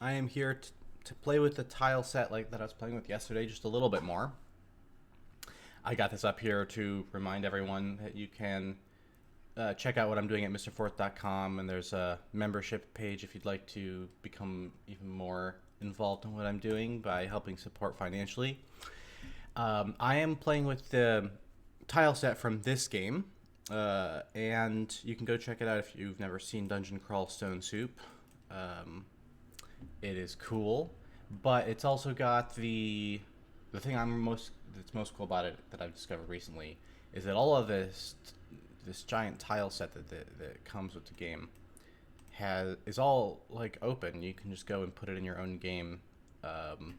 I am here to play with the tile set like that I was playing with yesterday, just a little bit more. I got this up here to remind everyone that you can check out what I'm doing at MrForth.com, and there's a membership page if you'd like to become even more involved in what I'm doing by helping support financially. I am playing with the tile set from this game, and you can go check it out if you've never seen Dungeon Crawl Stone Soup. Um, it is cool, but it's also got the thing that's most cool about it that I've discovered recently is that all of this giant tile set that comes with the game has is all like open. You can just go and put it in your own game, um,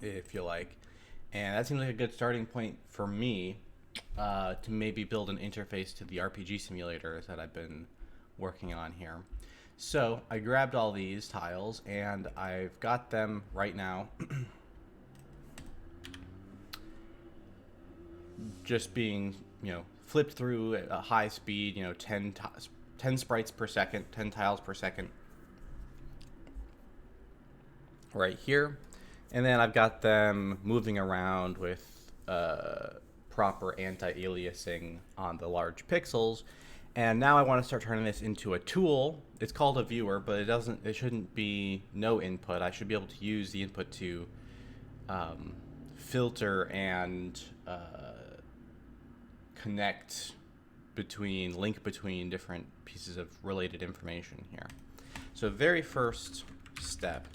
if you like, and that seems like a good starting point for me to maybe build an interface to the RPG simulators that I've been working on here. So I grabbed all these tiles and I've got them right now just being, flipped through at a high speed, 10 sprites per second, 10 tiles per second right here. And then I've got them moving around with proper anti-aliasing on the large pixels. And now I want to start turning this into a tool. It's called a viewer, but it shouldn't be no input. I should be able to use the input to filter and link between different pieces of related information here. So very first step,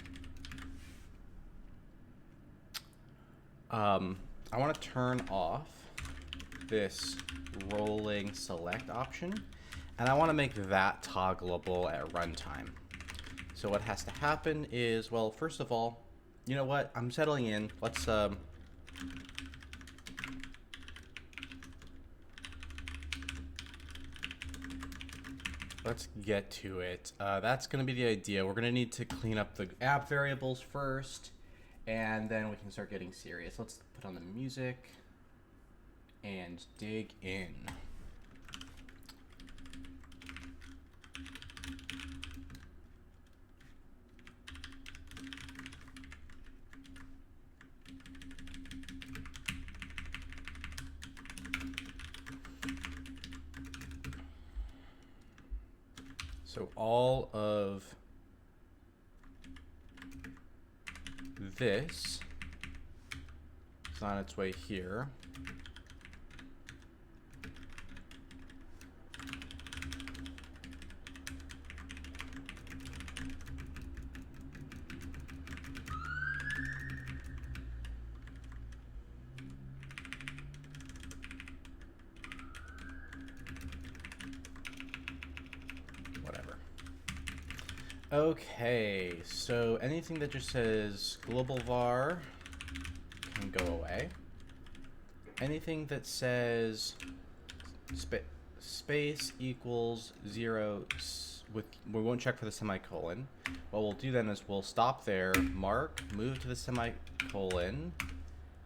I want to turn off this rolling select option, and I want to make that toggleable at runtime. So what has to happen is, well, first of all, you know what? I'm settling in. Let's get to it. That's going to be the idea. We're going to need to clean up the app variables first, and then we can start getting serious. Let's put on the music and dig in. So all of this is on its way here. Whatever. Okay, so anything that just says global var can go away. Anything that says space equals 0 we won't check for the semicolon. What we'll do then is we'll stop there, mark, move to the semicolon,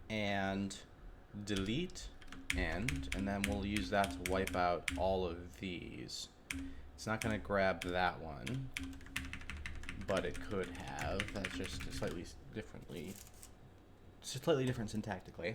and delete end, and then we'll use that to wipe out all of these. It's not going to grab that one, but it could have. That's just slightly different syntactically.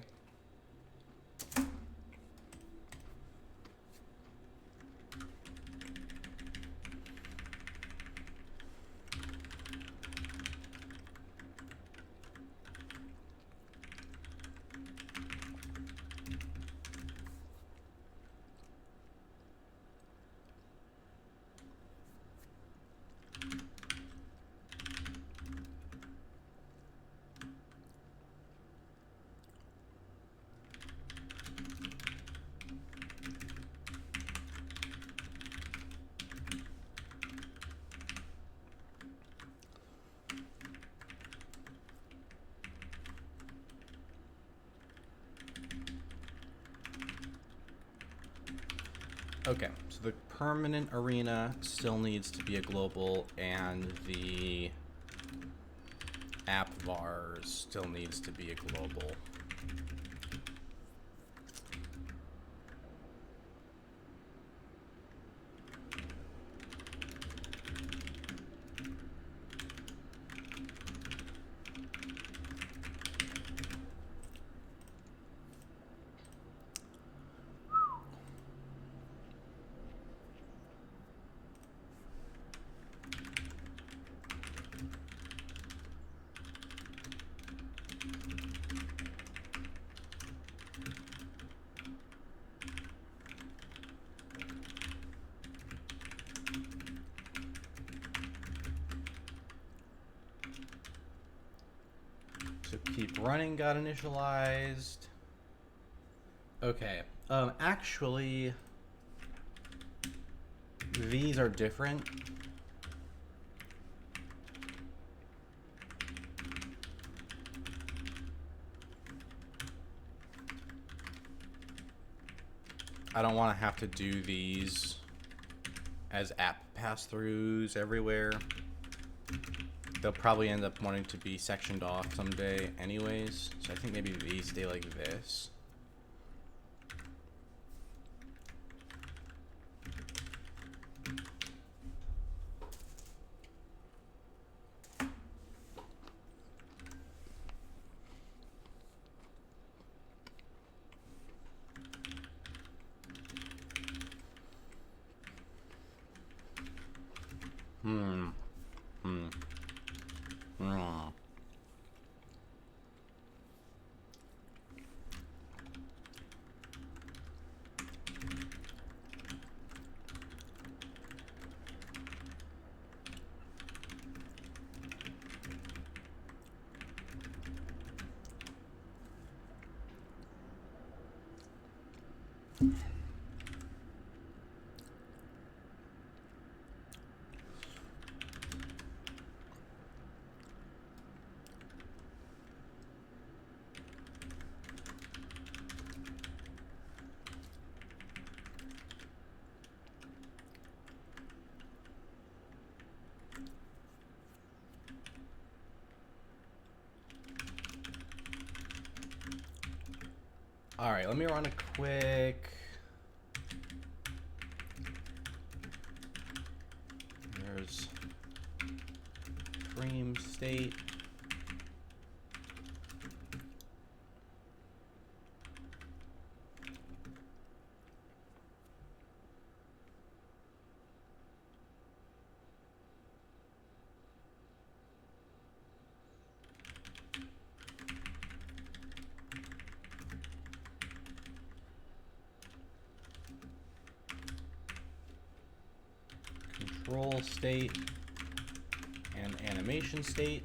Okay, so the permanent arena still needs to be a global, and the app vars still needs to be a global. So keep running got initialized. Okay. Actually, these are different. I don't want to have to do these as app pass-throughs everywhere. They'll probably end up wanting to be sectioned off someday anyways. So I think maybe these stay like this. All right, let me run a quick. There's frame state. Control state and animation state.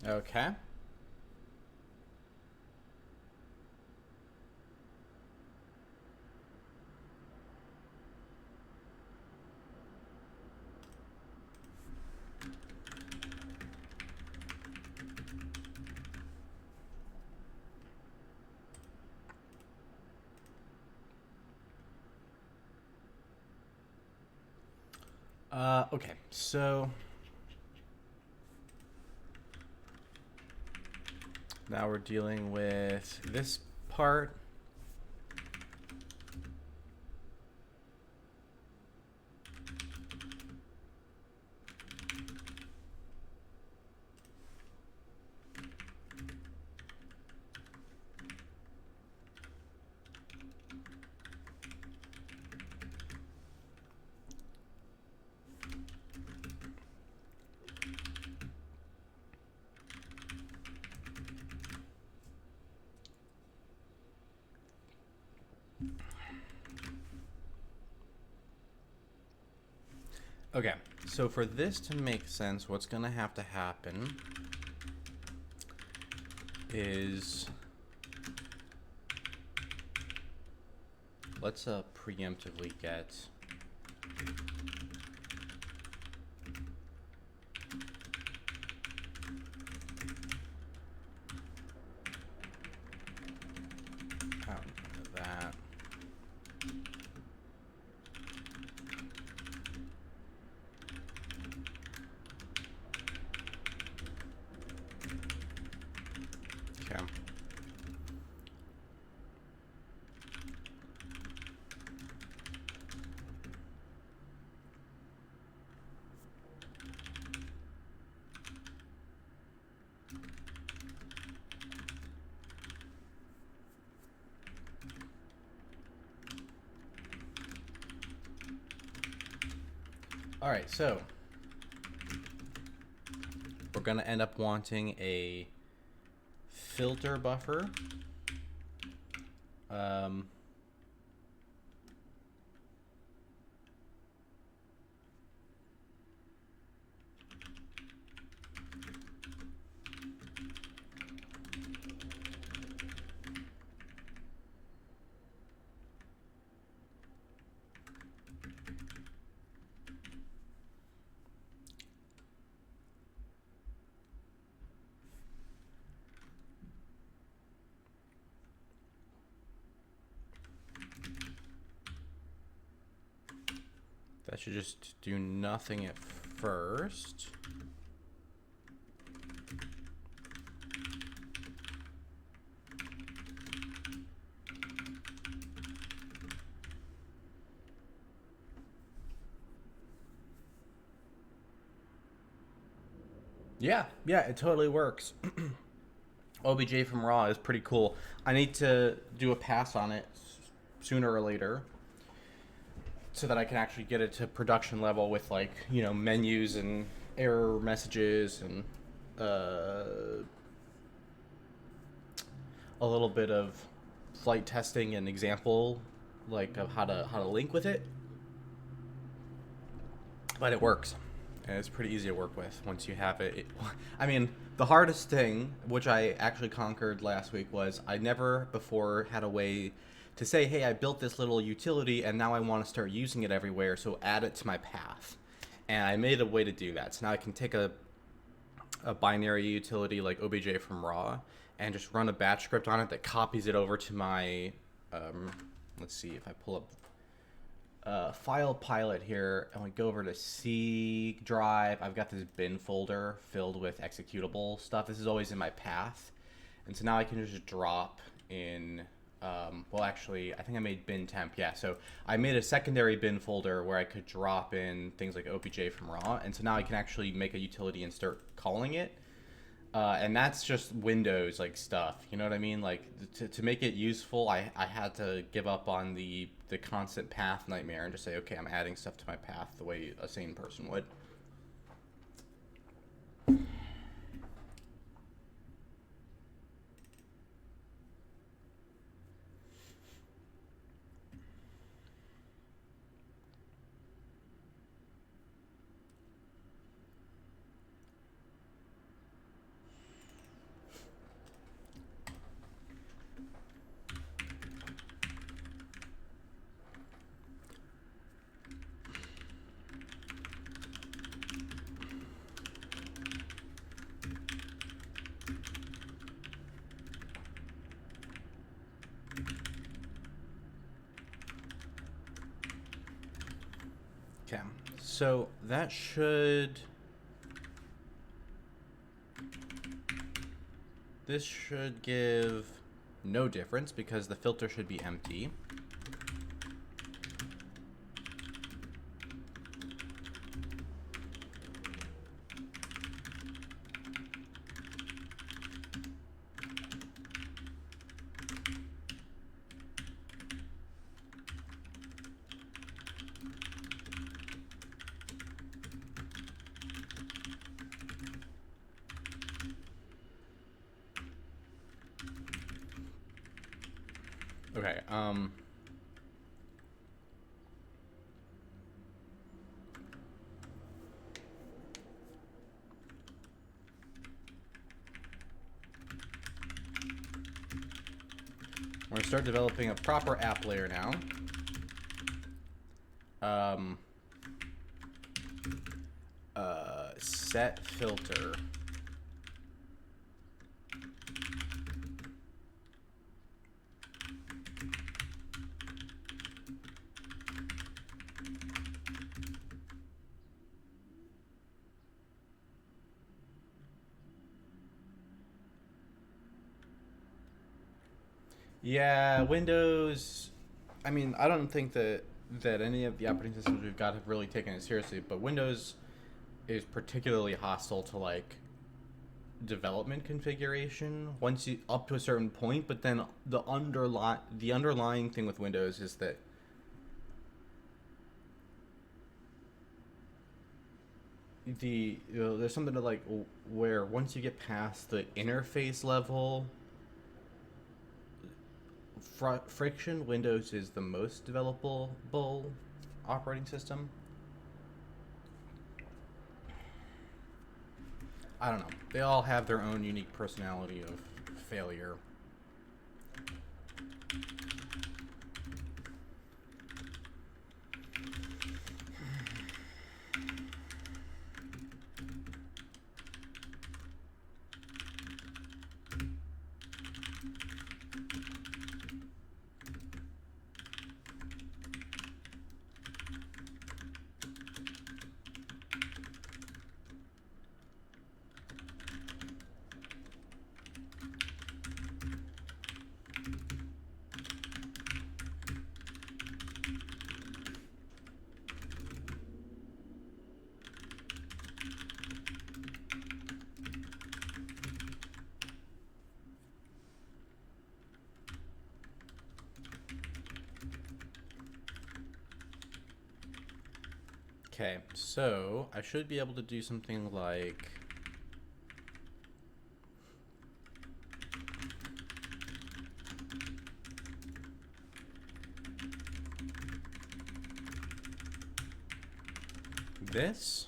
Okay. Okay, so now we're dealing with this part. Okay, so for this to make sense, what's going to happen is let's preemptively get out of that. Okay. All right, so we're going to end up wanting a filter buffer. Um, that should just do nothing at first. Yeah, it totally works. OBJ from Raw is pretty cool. I need to do a pass on it sooner or later so that I can actually get it to production level with, like, you know, menus and error messages and a little bit of flight testing and example, like, of how to link with it. But it works. And it's pretty easy to work with once you have it. I mean, the hardest thing, which I actually conquered last week, was I never before had a way to say, hey, I built this little utility and now I want to start using it everywhere, so add it to my path. And I made a way to do that. So now I can take a binary utility like OBJ from raw and just run a batch script on it that copies it over to my, let's see if I pull up file pilot here and we go over to C drive. I've got this bin folder filled with executable stuff. This is always in my path. And so now I can just drop in, well, actually, I think I made bin temp. Yeah, so I made a secondary bin folder where I could drop in things like OBJ from raw. And so now I can actually make a utility and start calling it. And that's just Windows like stuff, you know what I mean? Like to make it useful, I had to give up on the constant path nightmare and just say, okay, I'm adding stuff to my path the way a sane person would. Okay, so that should... This should give no difference because the filter should be empty. Okay, we're gonna start developing a proper app layer now. Set filter. Yeah, Windows. I mean, I don't think that any of the operating systems we've got have really taken it seriously, but Windows is particularly hostile to like development configuration once you up to a certain point. But then the underlying thing with Windows is that there's something to like where once you get past the interface level friction, Windows is the most developable operating system. I don't know. They all have their own unique personality of failure. Okay, so I should be able to do something like this.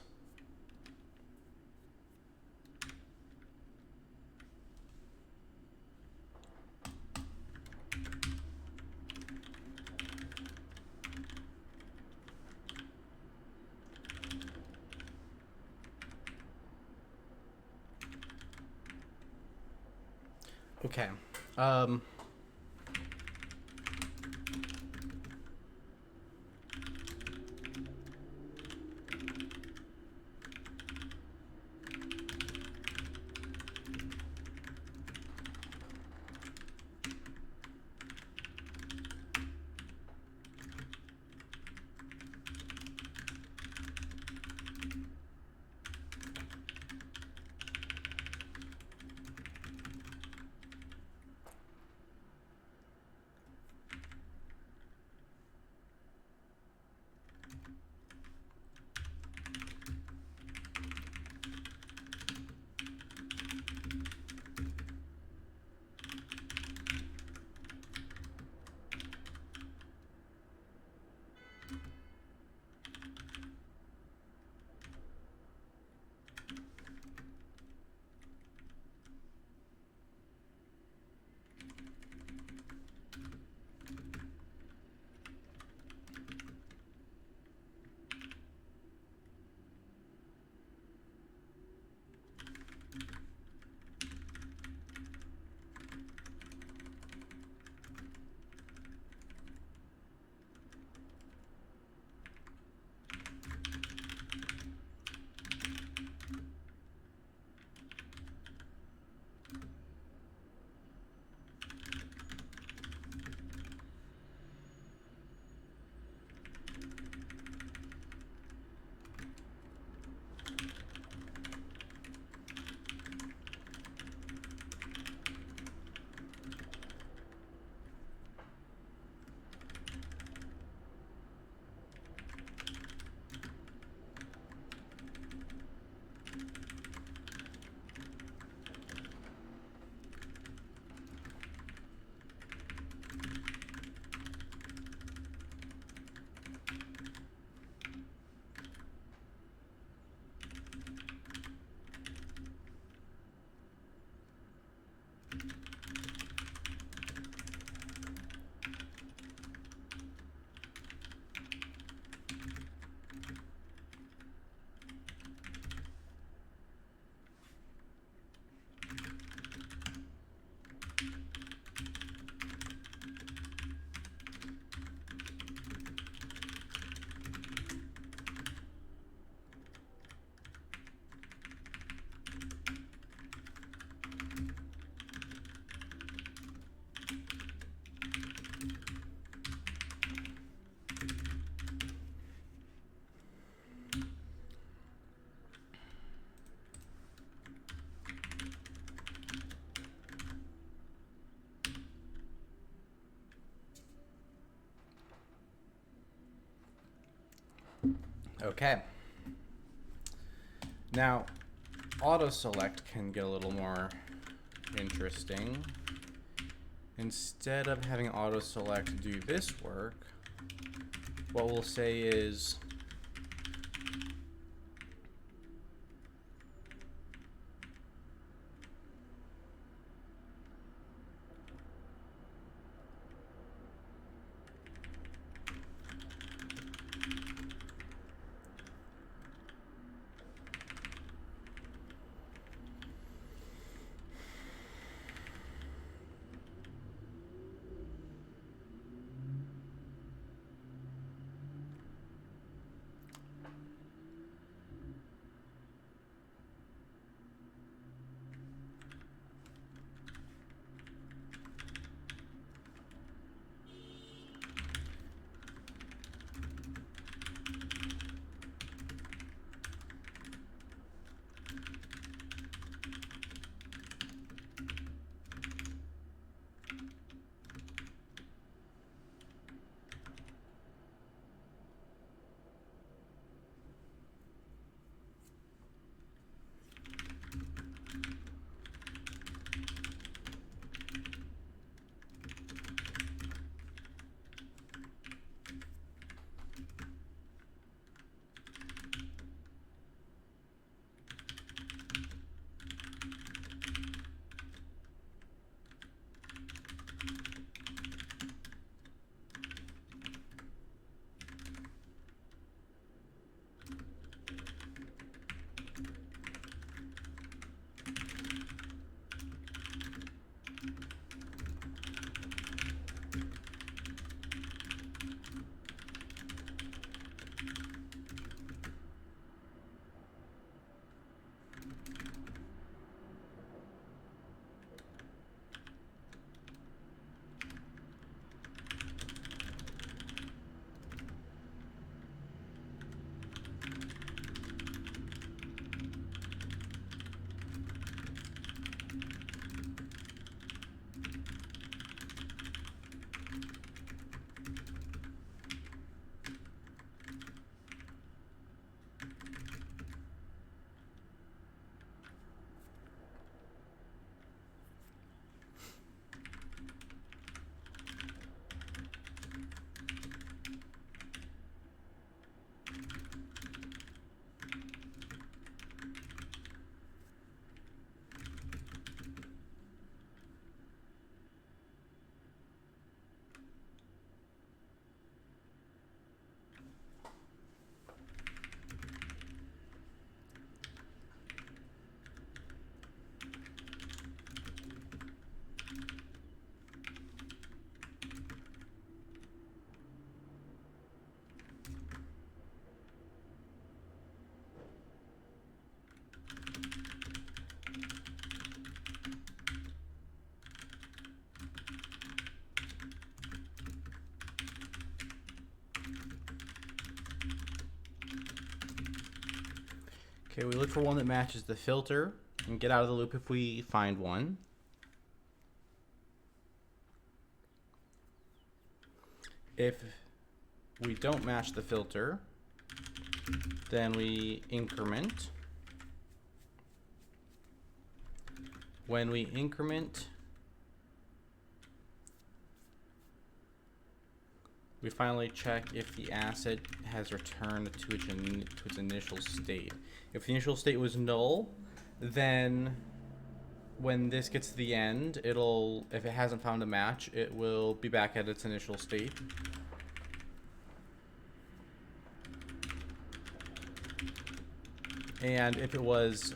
Okay. Okay. Now, auto select can get a little more interesting. Instead of having auto select do this work, what we'll say is okay, we look for one that matches the filter and get out of the loop if we find one. If we don't match the filter, then we increment. When we increment, we finally check if the asset has returned to its initial state. If the initial state was null, then when this gets to the end, it'll, if it hasn't found a match, it will be back at its initial state. And if it was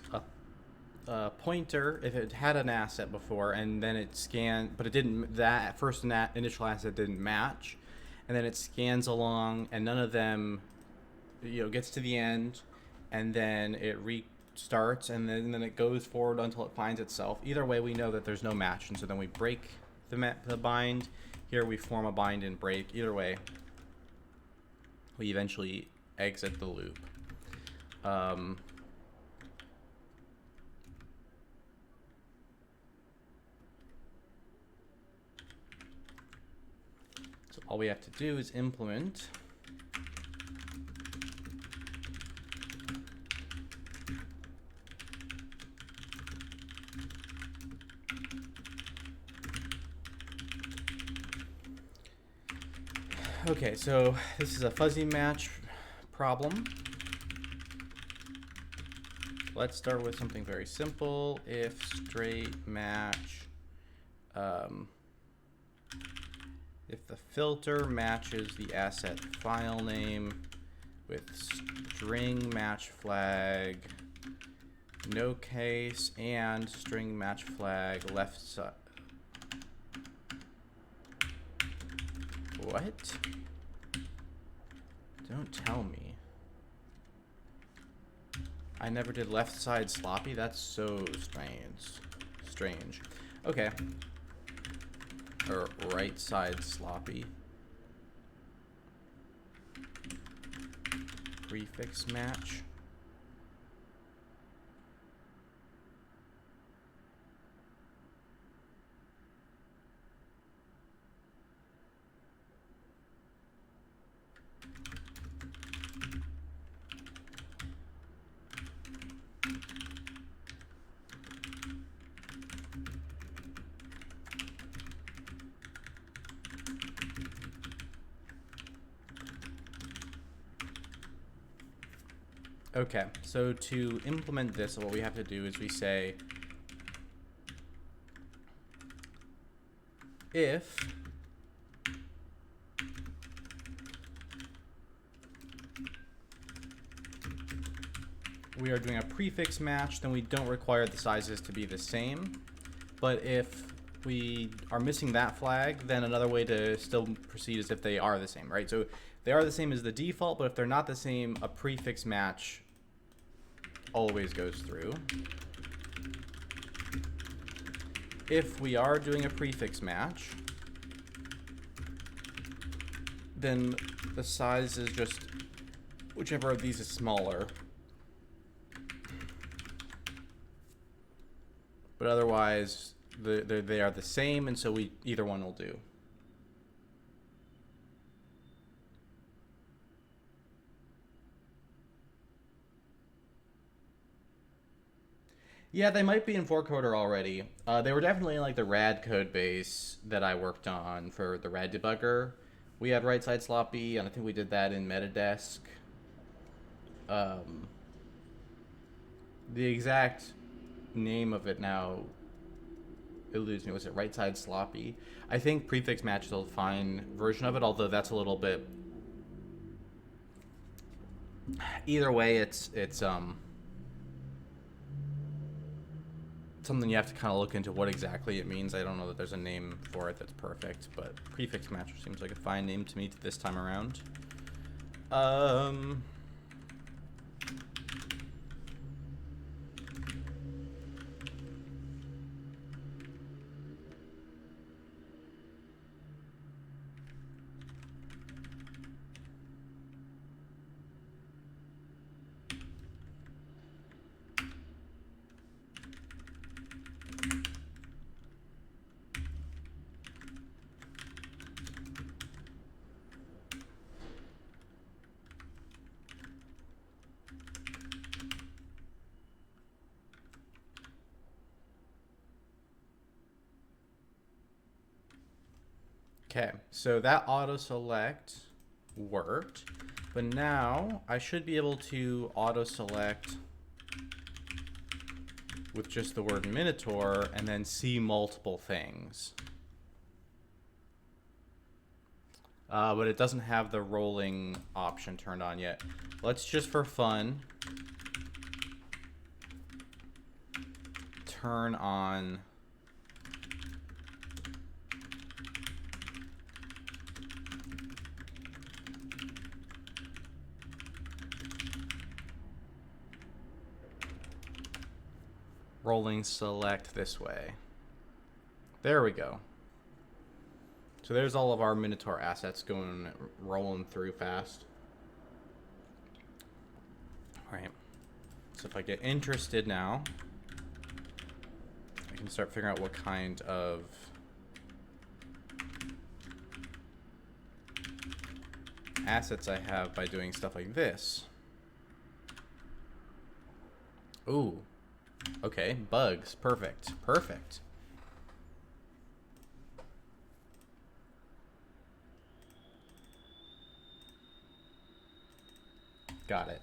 a pointer, if it had an asset before and then it scanned, but it didn't, that first initial asset didn't match, and then it scans along and none of them, you know, gets to the end, and then it restarts, and then it goes forward until it finds itself. Either way, we know that there's no match, and so then we break the bind. Here we form a bind and break. Either way, we eventually exit the loop. So all we have to do is implement okay, so this is a fuzzy match problem. Let's start with something very simple. If straight match, if the filter matches the asset file name with string match flag, no case, and string match flag left side. What? Don't tell me. I never did left side sloppy. That's so strange. Okay. Or right side sloppy. Prefix match. Okay, so to implement this, what we have to do is we say if we are doing a prefix match, then we don't require the sizes to be the same. But if we are missing that flag, then another way to still proceed is if they are the same, right? So they are the same as the default, but if they're not the same, a prefix match always goes through. If we are doing a prefix match, then the size is just whichever of these is smaller. But otherwise, they are the same, and so either one will do. Yeah, they might be in 4Coder already. They were definitely in like the RAD code base that I worked on for the RAD debugger. We had right side sloppy, and I think we did that in Metadesk. The exact name of it now eludes me. Was it right side sloppy? I think prefix match is a fine version of it, although that's a little bit. Either way, it's something you have to kind of look into what exactly it means. I don't know that there's a name for it that's perfect, but prefix match seems like a fine name to me this time around. Okay, so that auto select worked, but now I should be able to auto select with just the word Minotaur and then see multiple things. But it doesn't have the rolling option turned on yet. Let's just for fun turn on rolling select this way. There we go. So there's all of our Minotaur assets rolling through fast. All right. So if I get interested now, I can start figuring out what kind of assets I have by doing stuff like this. Ooh. Okay, bugs. Perfect. Perfect. Got it.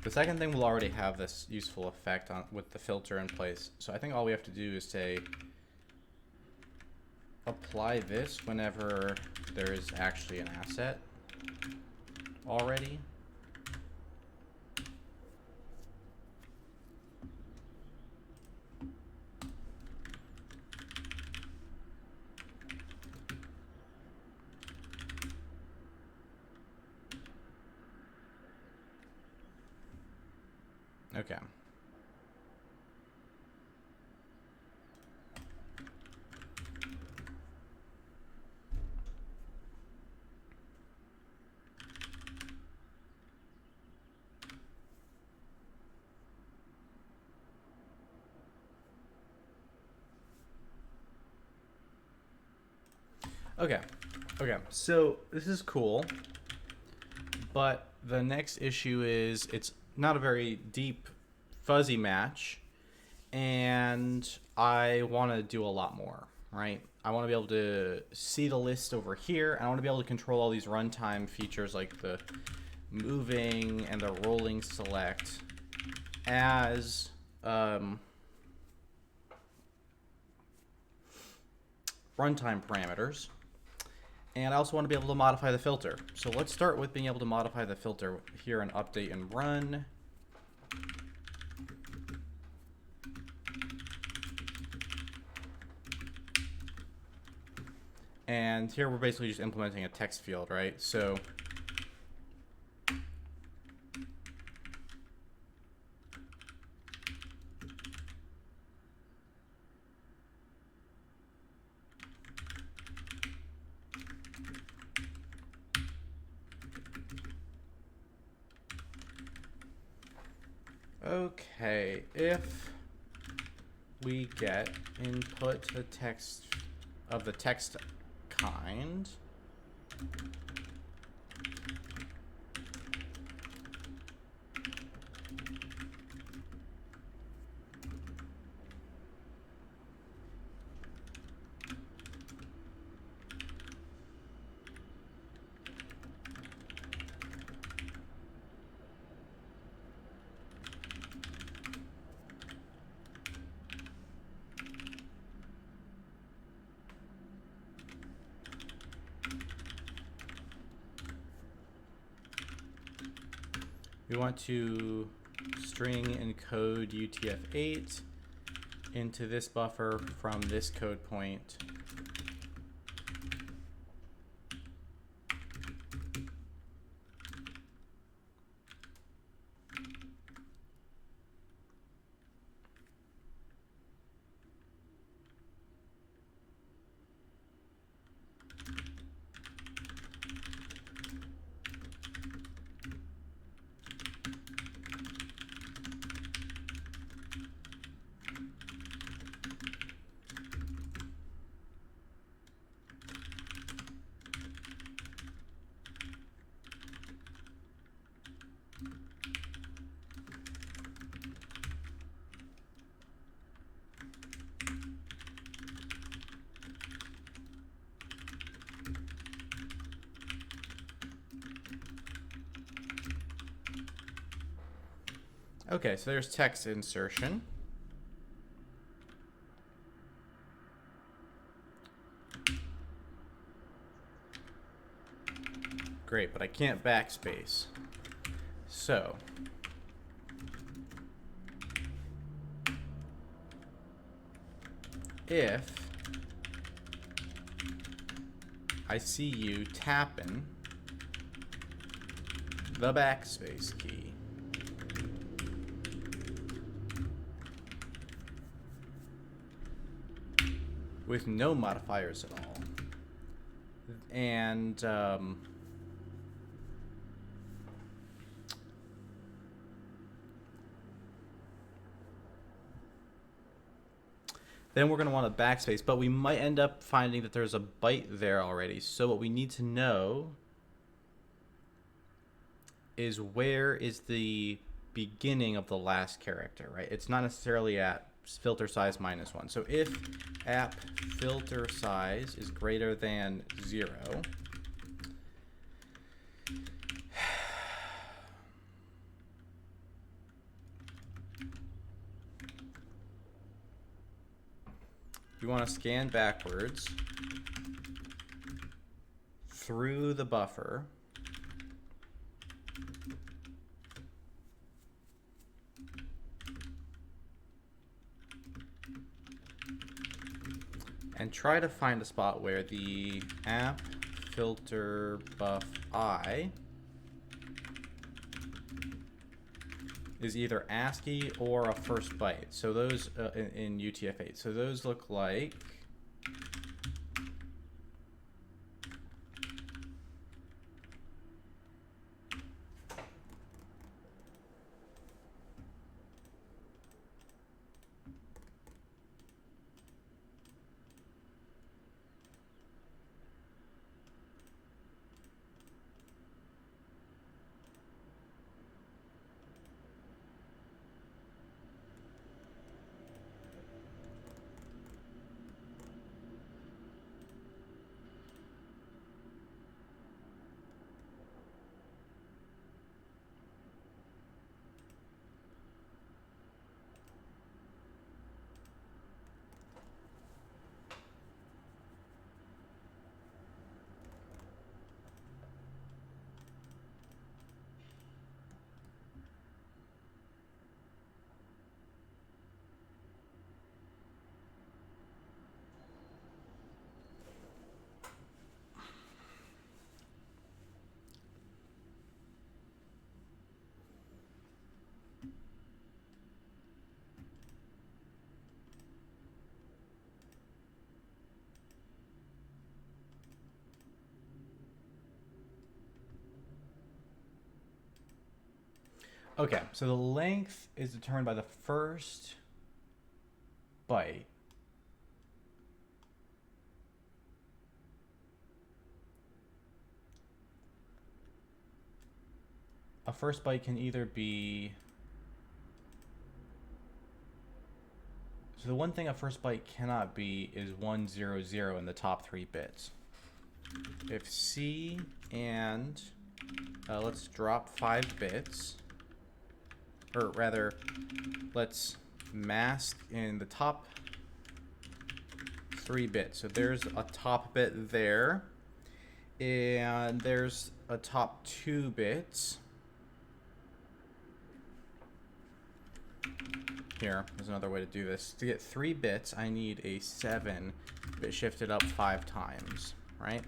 The second thing will already have this useful effect on with the filter in place. So I think all we have to do is say apply this whenever there is actually an asset already. Okay. Okay. Okay. So this is cool, but the next issue is it's not a very deep, fuzzy match, and I want to do a lot more, right? I want to be able to see the list over here. I want to be able to control all these runtime features like the moving and the rolling select as runtime parameters. And I also want to be able to modify the filter. So let's start with being able to modify the filter here in update and run. And here we're basically just implementing a text field, right? So okay, if we get input the text of the text kind, we want to string encode UTF-8 into this buffer from this code point. Okay, so there's text insertion. Great, but I can't backspace. So if I see you tapping the backspace key, with no modifiers at all, and then we're going to want a backspace, but we might end up finding that there's a byte there already. So what we need to know is where is the beginning of the last character, right? It's not necessarily at filter size -1. So if app filter size is greater than 0, you want to scan backwards through the buffer and try to find a spot where the app filter buff I is either ASCII or a first byte. So those in UTF-8. So those look like okay, so the length is determined by the first byte. A first byte can either be... So the one thing a first byte cannot be is 100 in the top 3 bits. If C and... let's drop 5 bits. Or rather, let's mask in the top 3 bits. So there's a top bit there. And there's a top 2 bits. Here, there's another way to do this. To get 3 bits, I need a 7 bit shifted up 5 times, right?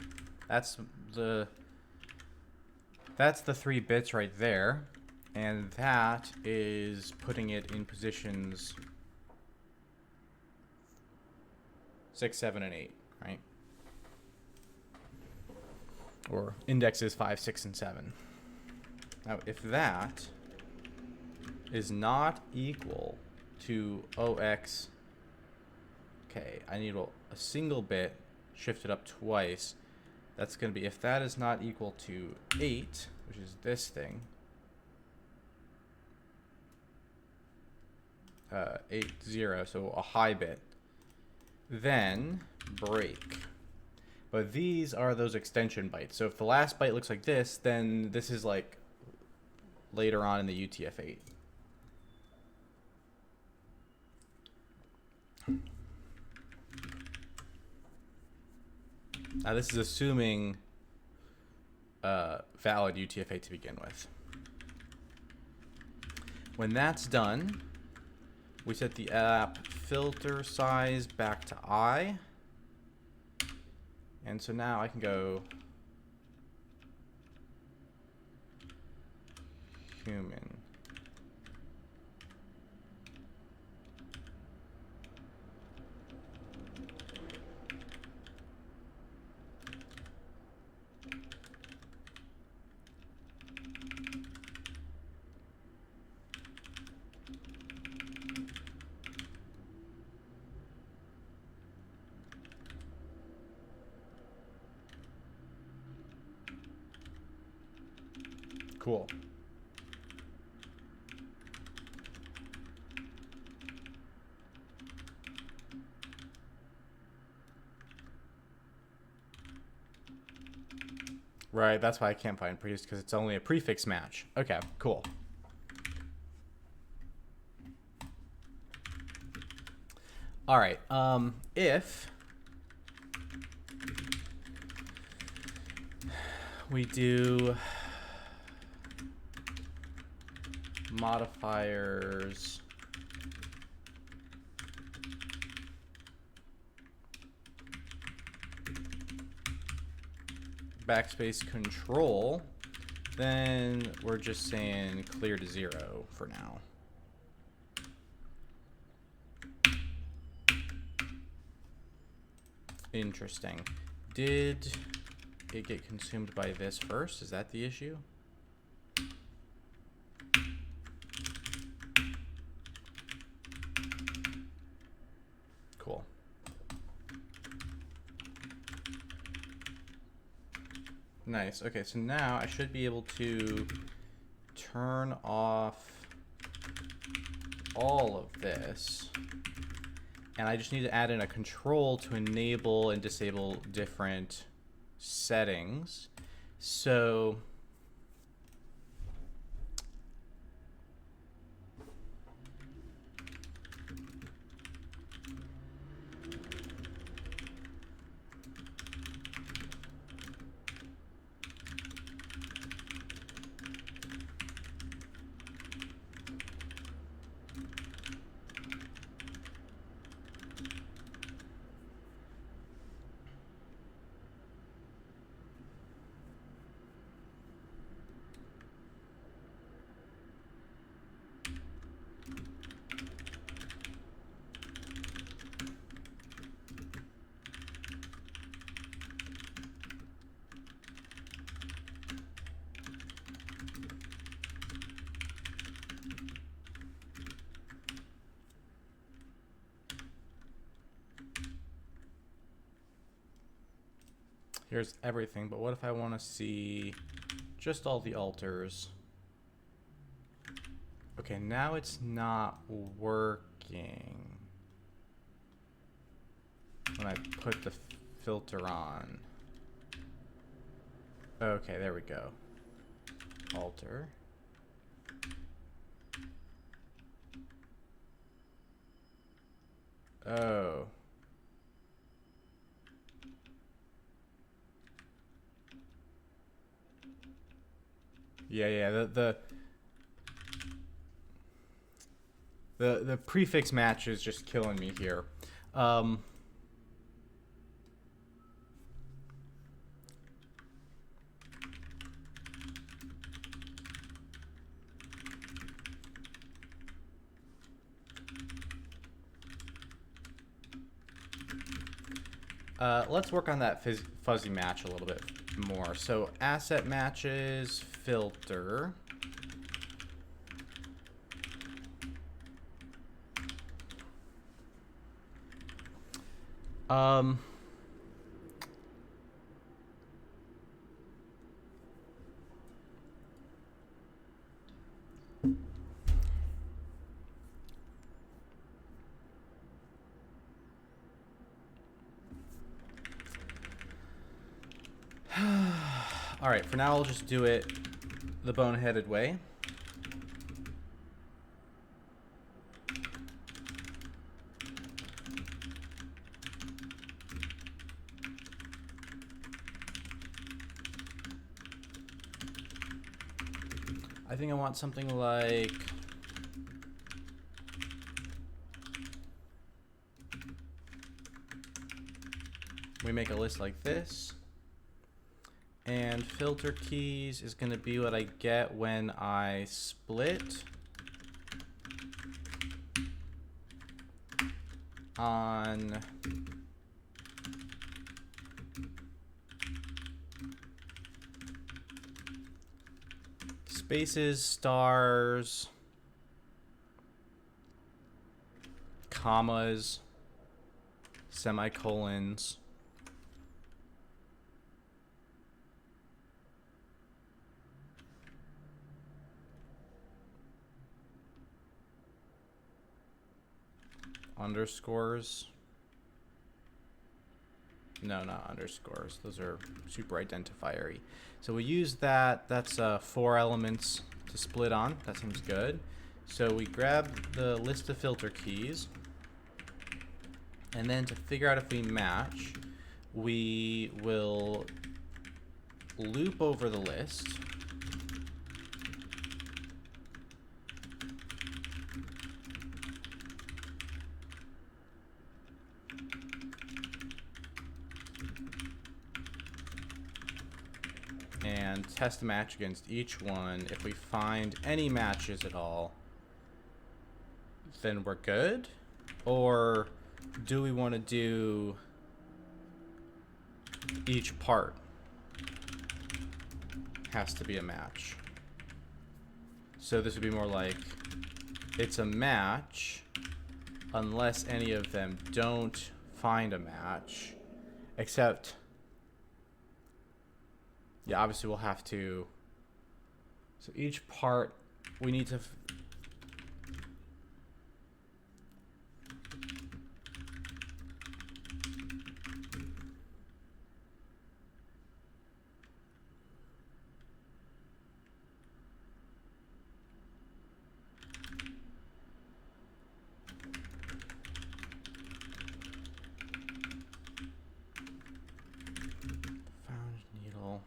That's the 3 bits right there. And that is putting it in positions 6, 7, and 8, right? Or indexes 5, 6, and 7. Now, if that is not equal to OX, okay, I need a single bit shifted up twice. That's going to be, if that is not equal to 8, which is this thing, 8, 0, so a high bit, then break. But these are those extension bytes. So if the last byte looks like this, then this is like later on in the UTF-8. Now this is assuming valid UTF-8 to begin with. When that's done, we set the app filter size back to I. And so now I can go human. Cool. Right, that's why I can't find priest, because it's only a prefix match. Okay, cool. All right, if we do modifiers backspace control, then we're just saying clear to 0 for now. Interesting. Did it get consumed by this first? Is that the issue? Cool. Nice. Okay, so now I should be able to turn off all of this. And I just need to add in a control to enable and disable different settings. So here's everything, but what if I want to see just all the alters? Okay, now it's not working when I put the filter on. Okay, there we go. Alter. Oh. Yeah, the prefix match is just killing me here. Let's work on that fuzzy match a little bit more. So asset matches, filter. All right, for now I'll just do it the boneheaded way. I think I want something like... we make a list like this. And filter keys is going to be what I get when I split on spaces, stars, commas, semicolons, underscores. No, not underscores. Those are super identifier-y. So we use that. That's 4 elements to split on. That seems good. So we grab the list of filter keys. And then to figure out if we match, we will loop over the list. And test match against each one. If we find any matches at all, then we're good. Or do we want to do each part has to be a match? So this would be more like it's a match unless any of them don't find a match, except, yeah, obviously we'll have to, so each part we need to found needle.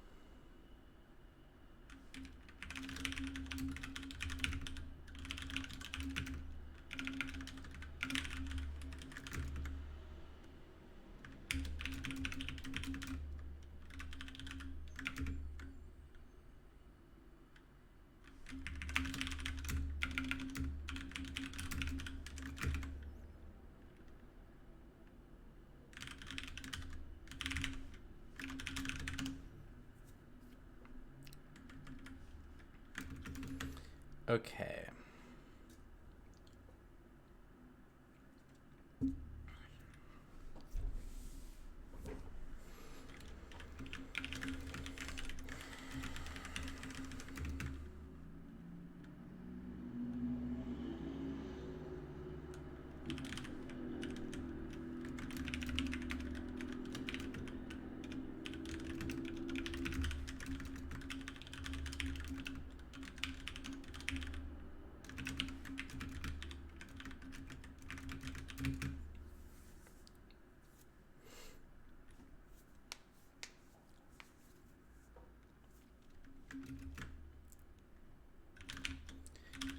Okay.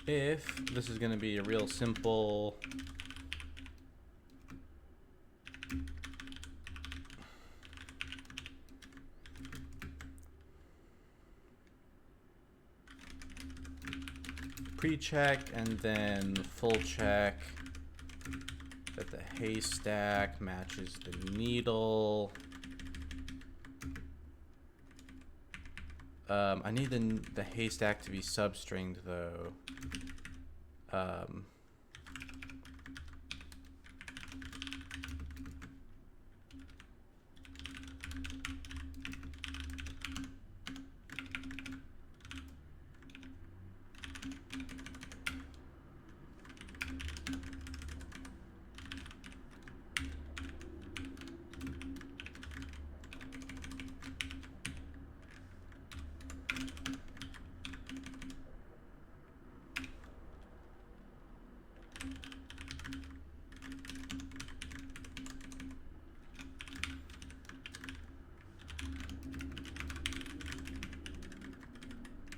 If this is going to be a real simple pre-check and then full check that the haystack matches the needle. I need the haystack to be substringed though.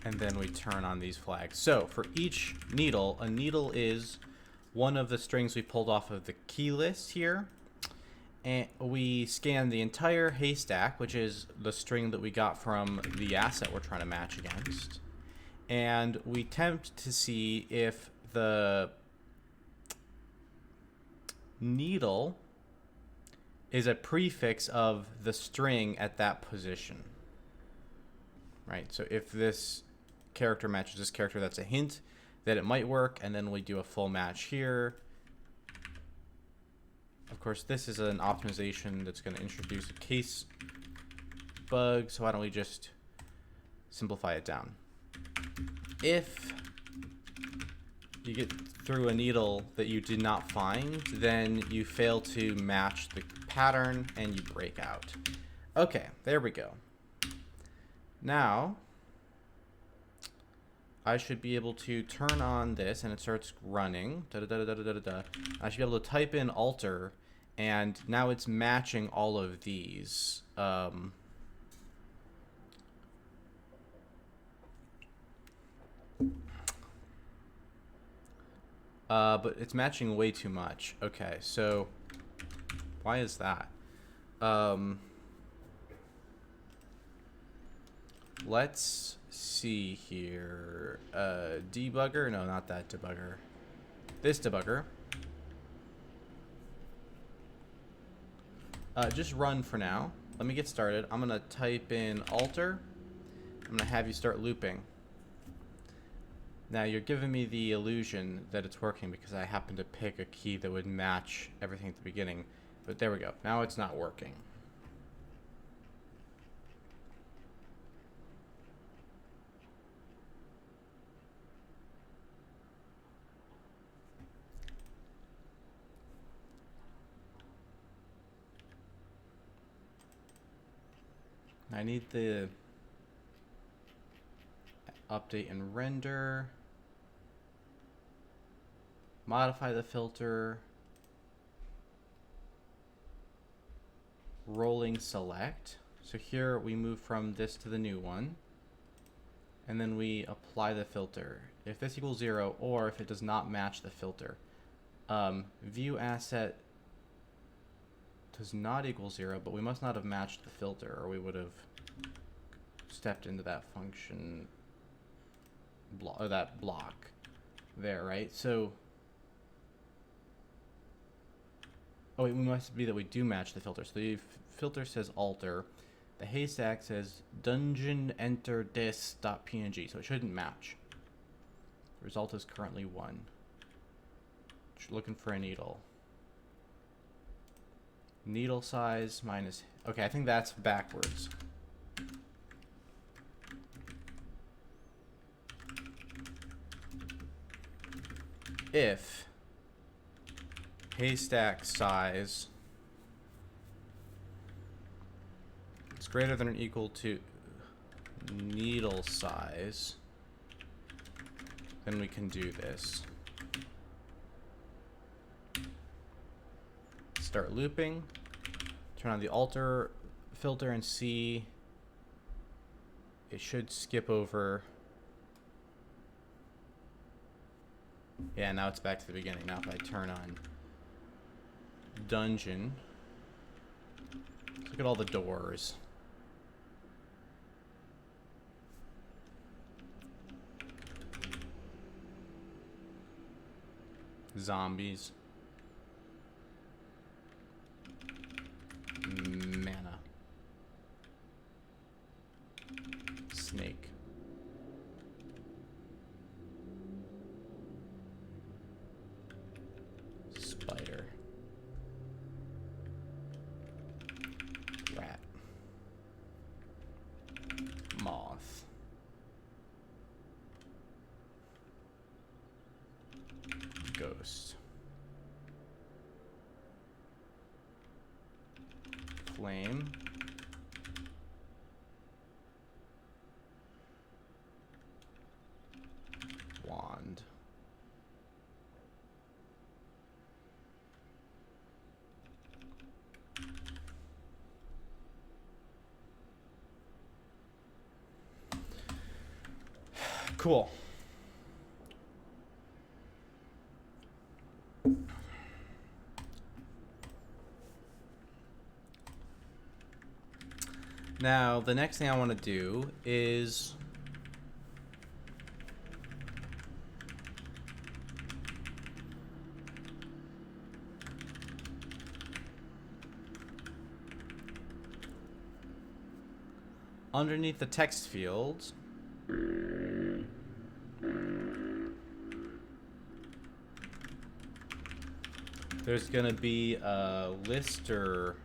And then we turn on these flags. So for each needle, a needle is one of the strings we pulled off of the key list here. And we scan the entire haystack, which is the string that we got from the asset we're trying to match against. And we attempt to see if the needle is a prefix of the string at that position. Right? So if this character matches this character, that's a hint that it might work, and then we do a full match here. Of course, this is an optimization that's going to introduce a case bug, so why don't we just simplify it down. If you get through a needle that you did not find, then you fail to match the pattern and you break out. Okay, there we go. Now, I should be able to turn on this and it starts running. I should be able to type in alter, and now it's matching all of these. But it's matching way too much. Okay, so why is that? Let's see here. Debugger? No, not that debugger. This debugger. Just run for now. Let me get started. I'm gonna type in alter. I'm gonna have you start looping. Now you're giving me the illusion that it's working because I happen to pick a key that would match everything at the beginning. But there we go. Now it's not working. I need the update and render. Modify the filter. Rolling select. So here we move from this to the new one. And then we apply the filter. If this equals 0, or if it does not match the filter. View asset does not equal 0, but we must not have matched the filter, or we would have stepped into that function or that block there, right? So, oh wait, we must be that we do match the filter. So the filter says alter. The haystack says dungeon enter this.png, so it shouldn't match. The result is currently 1. Looking for a needle. Needle size minus... Okay, I think that's backwards. If haystack size is greater than or equal to needle size, then we can do this. Start looping, turn on the alter filter and see it should skip over. Yeah, now it's back to the beginning. Now if I turn on dungeon, look at all the doors. Zombies. Mana. Snake. Spider. Rat. Moth. Ghost. Flame. Wand. Cool. Now, the next thing I want to do is underneath the text fields, there's going to be a lister.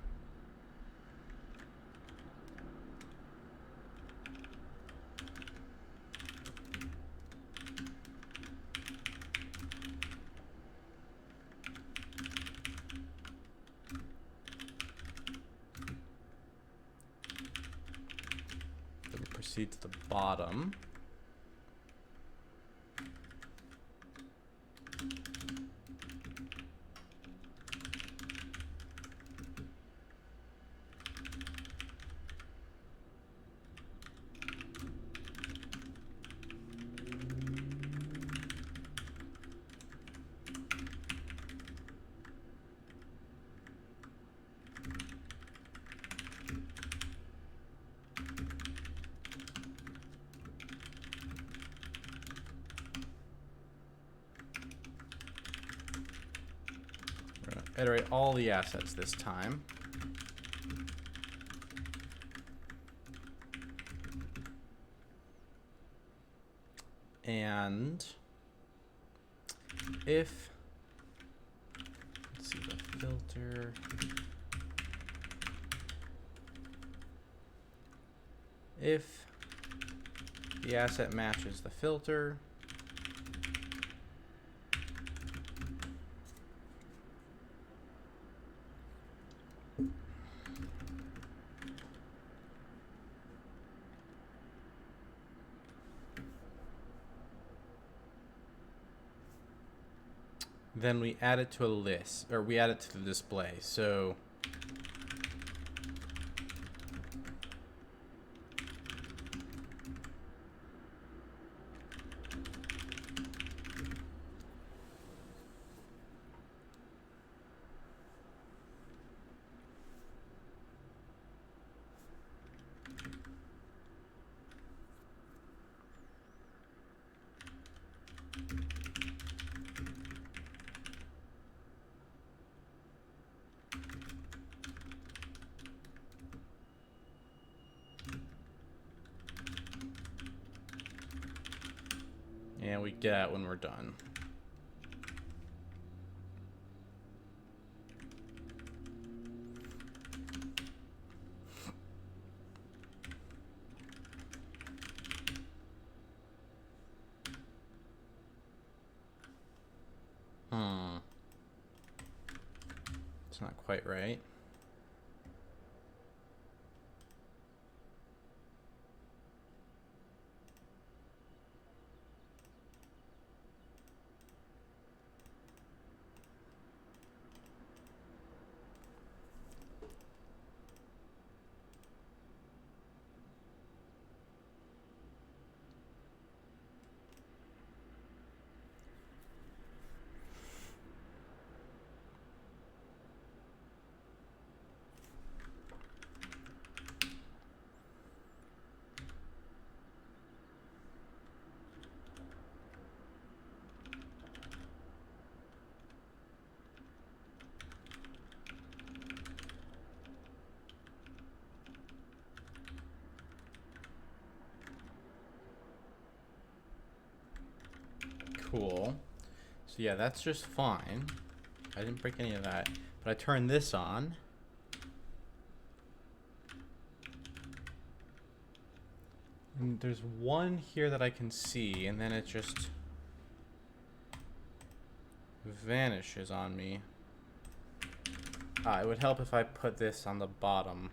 Then proceed to the bottom. Iterate all the assets this time. And if, let's see the filter. If the asset matches the filter, then we add it to a list, or we add it to the display. So and we get out when we're done. It's not quite right. Cool. So yeah, that's just fine. I didn't break any of that. But I turn this on. And there's one here that I can see, and then it just vanishes on me. It would help if I put this on the bottom.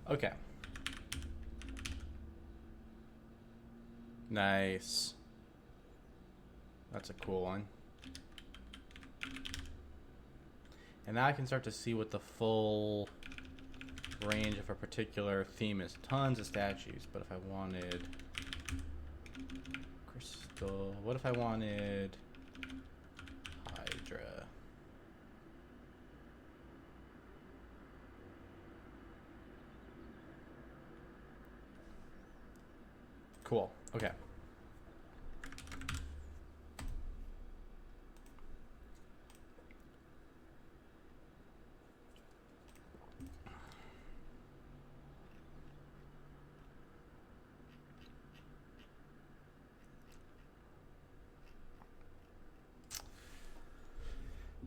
Okay. Nice. That's a cool one. And now I can start to see what the full range of a particular theme is. Tons of statues, but if I wanted crystal, what if I wanted Hydra? Cool. Okay.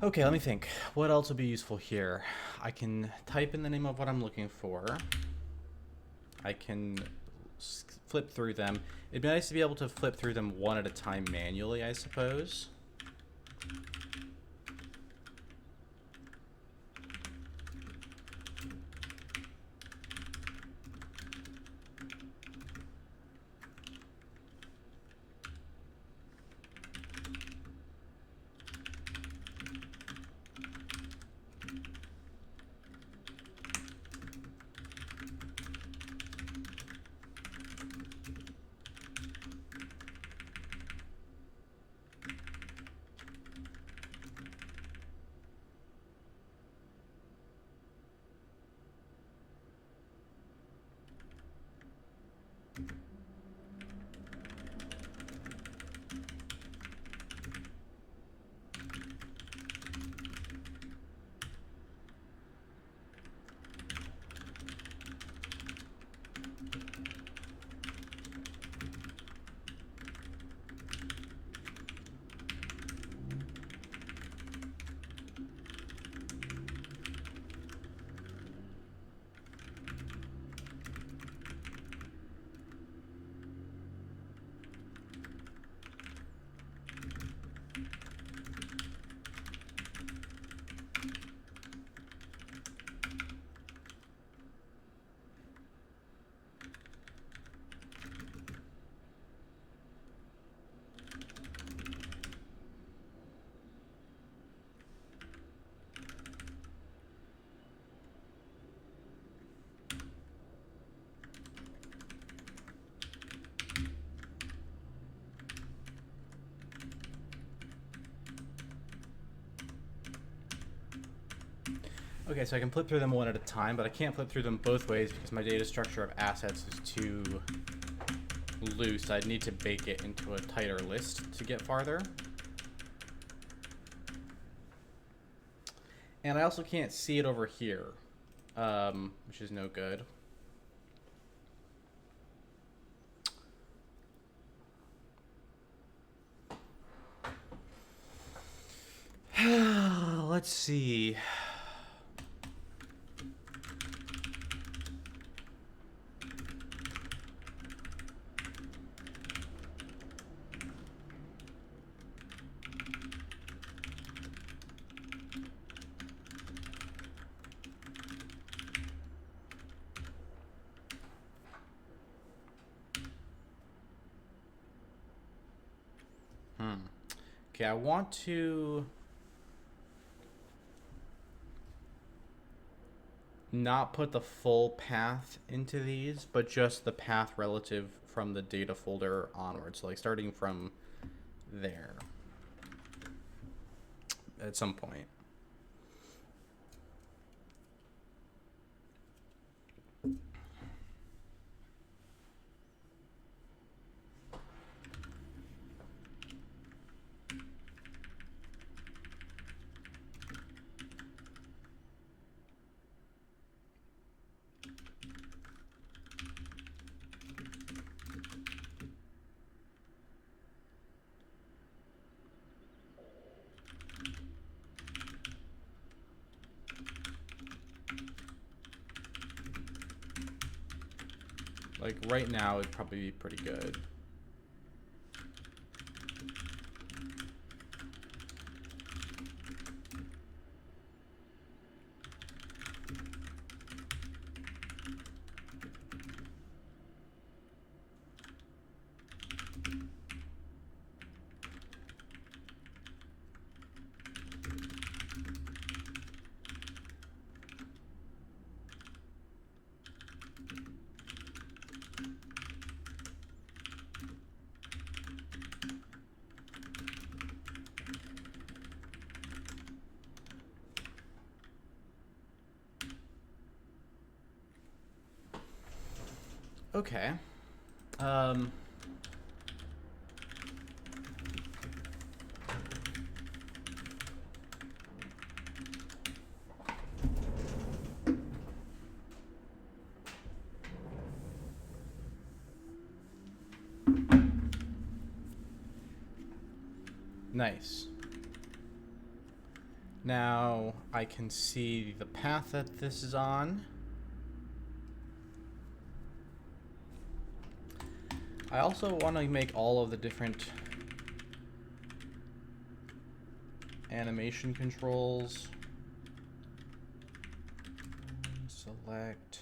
Okay, let me think. What else would be useful here? I can type in the name of what I'm looking for. I can flip through them. It'd be nice to be able to flip through them one at a time manually, I suppose. Okay, so I can flip through them one at a time, but I can't flip through them both ways because my data structure of assets is too loose. I'd need to bake it into a tighter list to get farther. And I also can't see it over here, which is no good. Let's see. Okay, I want to not put the full path into these, but just the path relative from the data folder onwards. So like starting from there at some point. Like right now it'd probably be pretty good. Okay. Um, nice. Now I can see the path that this is on. I also want to make all of the different animation controls. Select.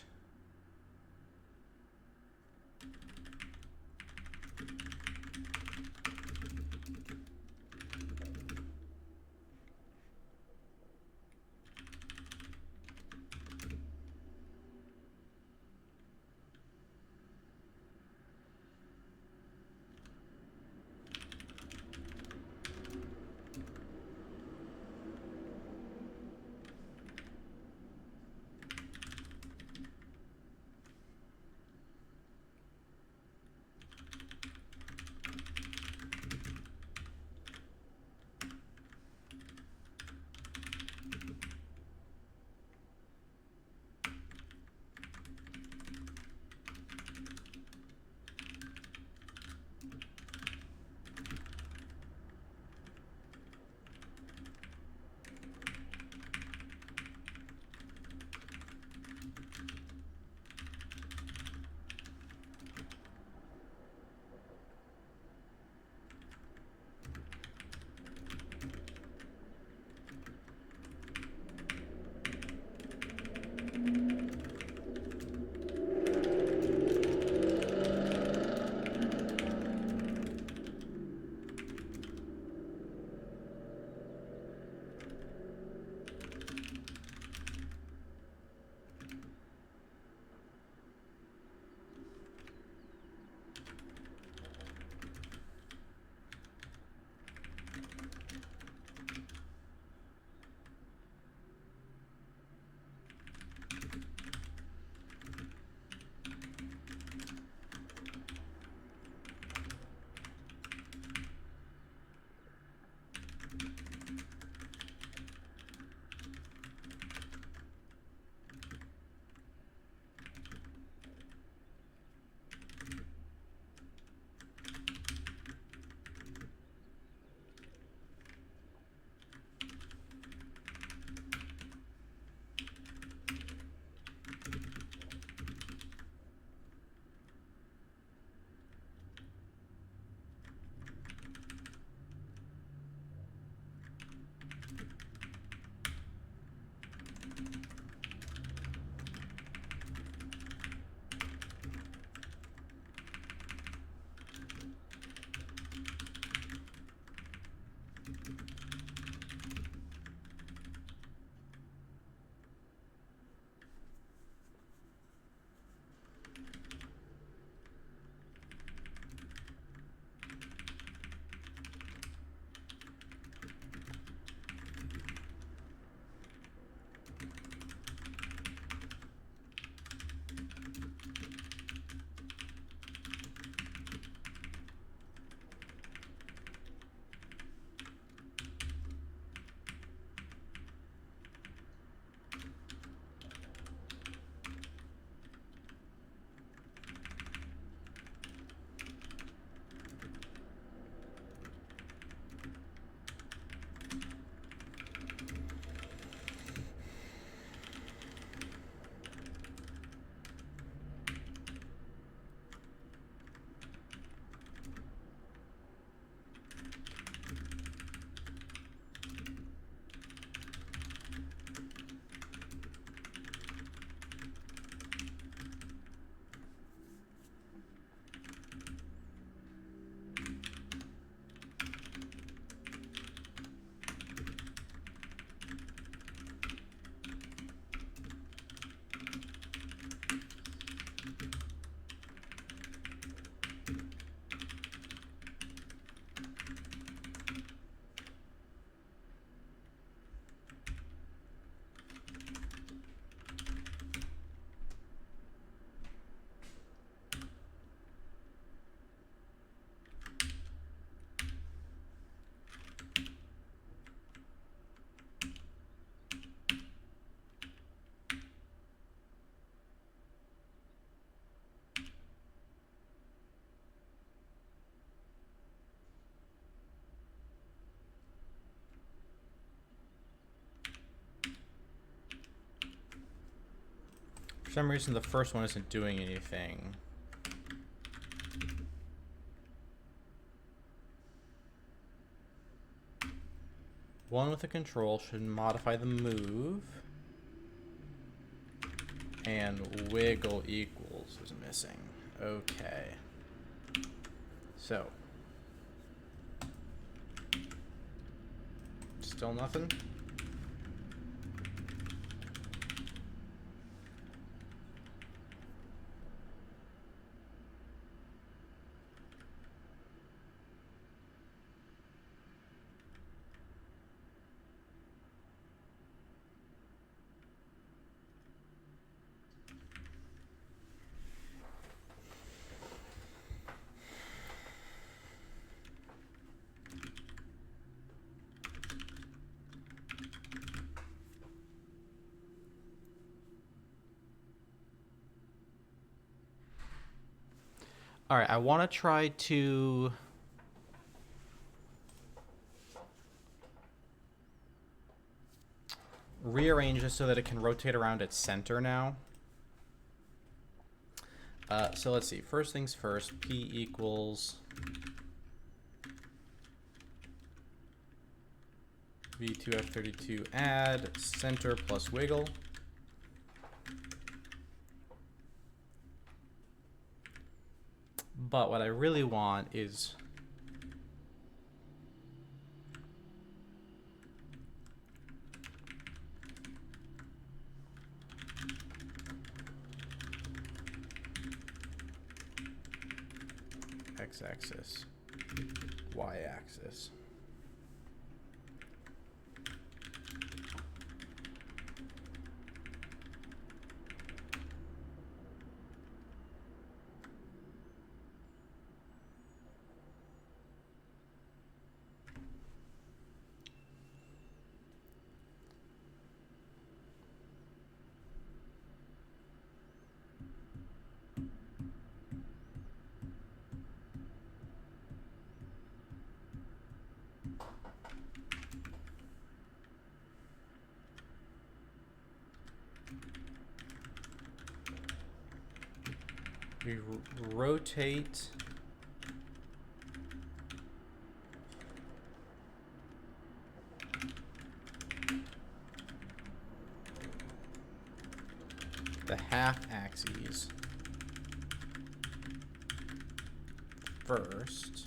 For some reason, the first one isn't doing anything. One with a control should modify the move. And wiggle equals is missing. Okay. So. Still nothing? All right, I want to try to rearrange this so that it can rotate around its center now. So let's see. First things first, P equals V2F32 add center plus wiggle. But what I really want is x-axis, y-axis. We rotate the half axes first.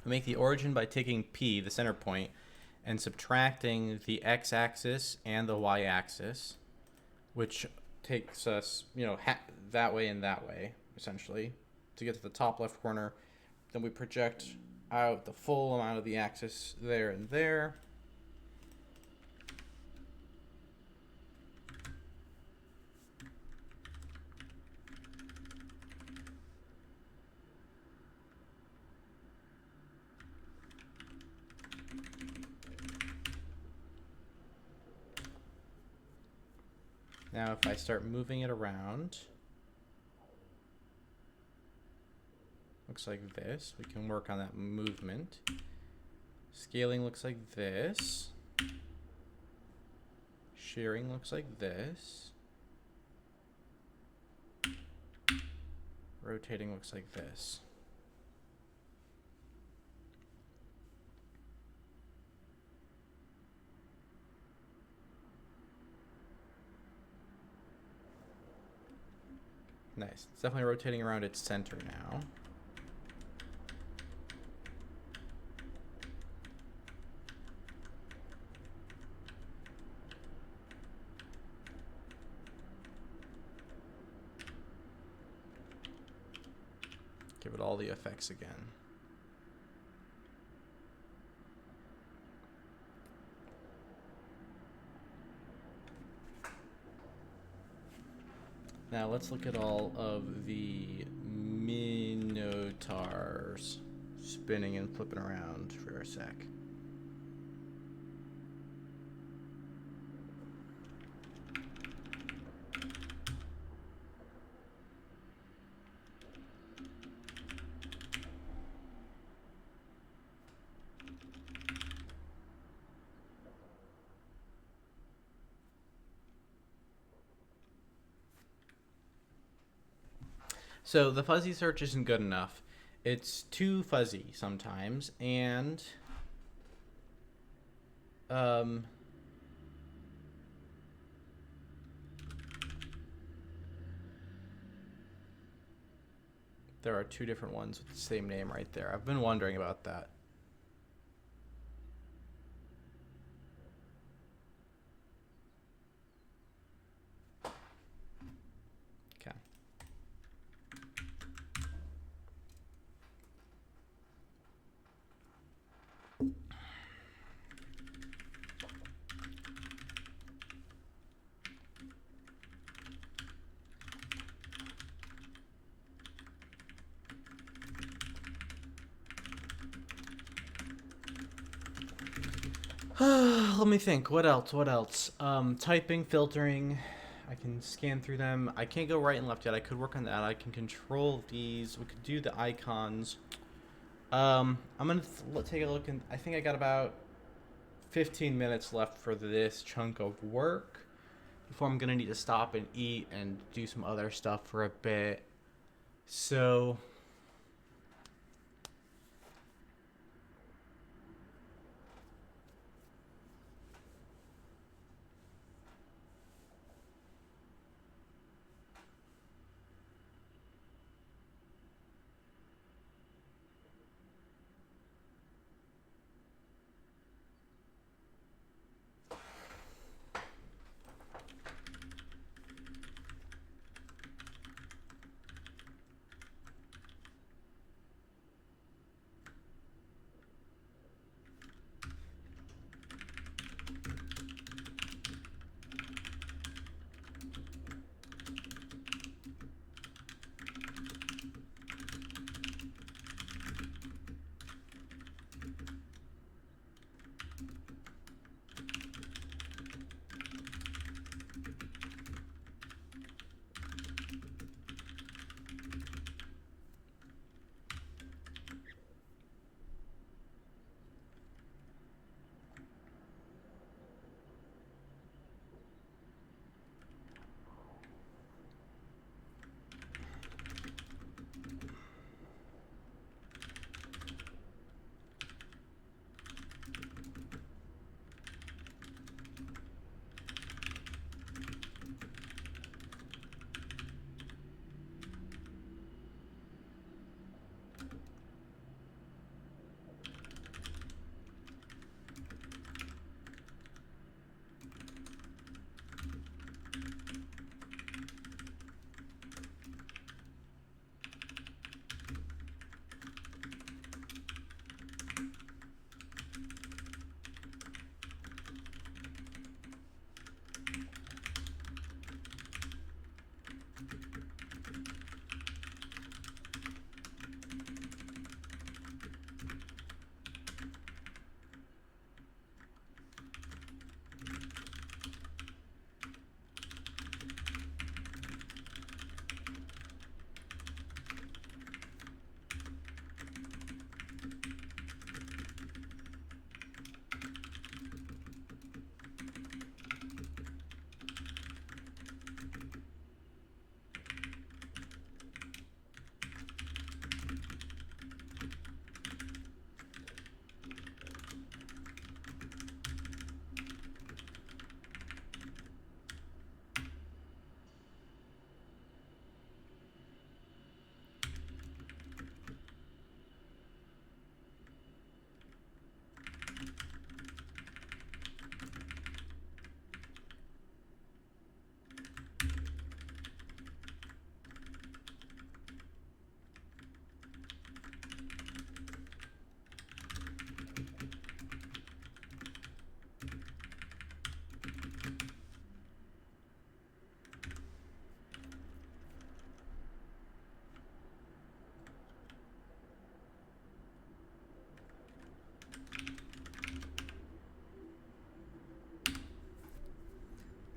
We make the origin by taking P, the center point, and subtracting the x-axis and the y-axis, which takes us, that way and that way, essentially, to get to the top left corner. Then we project out the full amount of the axis there and there. Now if I start moving it around, looks like this. We can work on that movement. Scaling looks like this. Shearing looks like this. Rotating looks like this. Nice. It's definitely rotating around its center now. Give it all the effects again. Now let's look at all of the Minotaurs spinning and flipping around for a sec. So the fuzzy search isn't good enough. It's too fuzzy sometimes, and there are two different ones with the same name right there. I've been wondering about that. Okay. Let me think. What else? What else? Typing, filtering. I can scan through them. I can't go right and left yet. I could work on that. I can control these. We could do the icons. I'm gonna take a look, and I think I got about 15 minutes left for this chunk of work before I'm gonna need to stop and eat and do some other stuff for a bit. So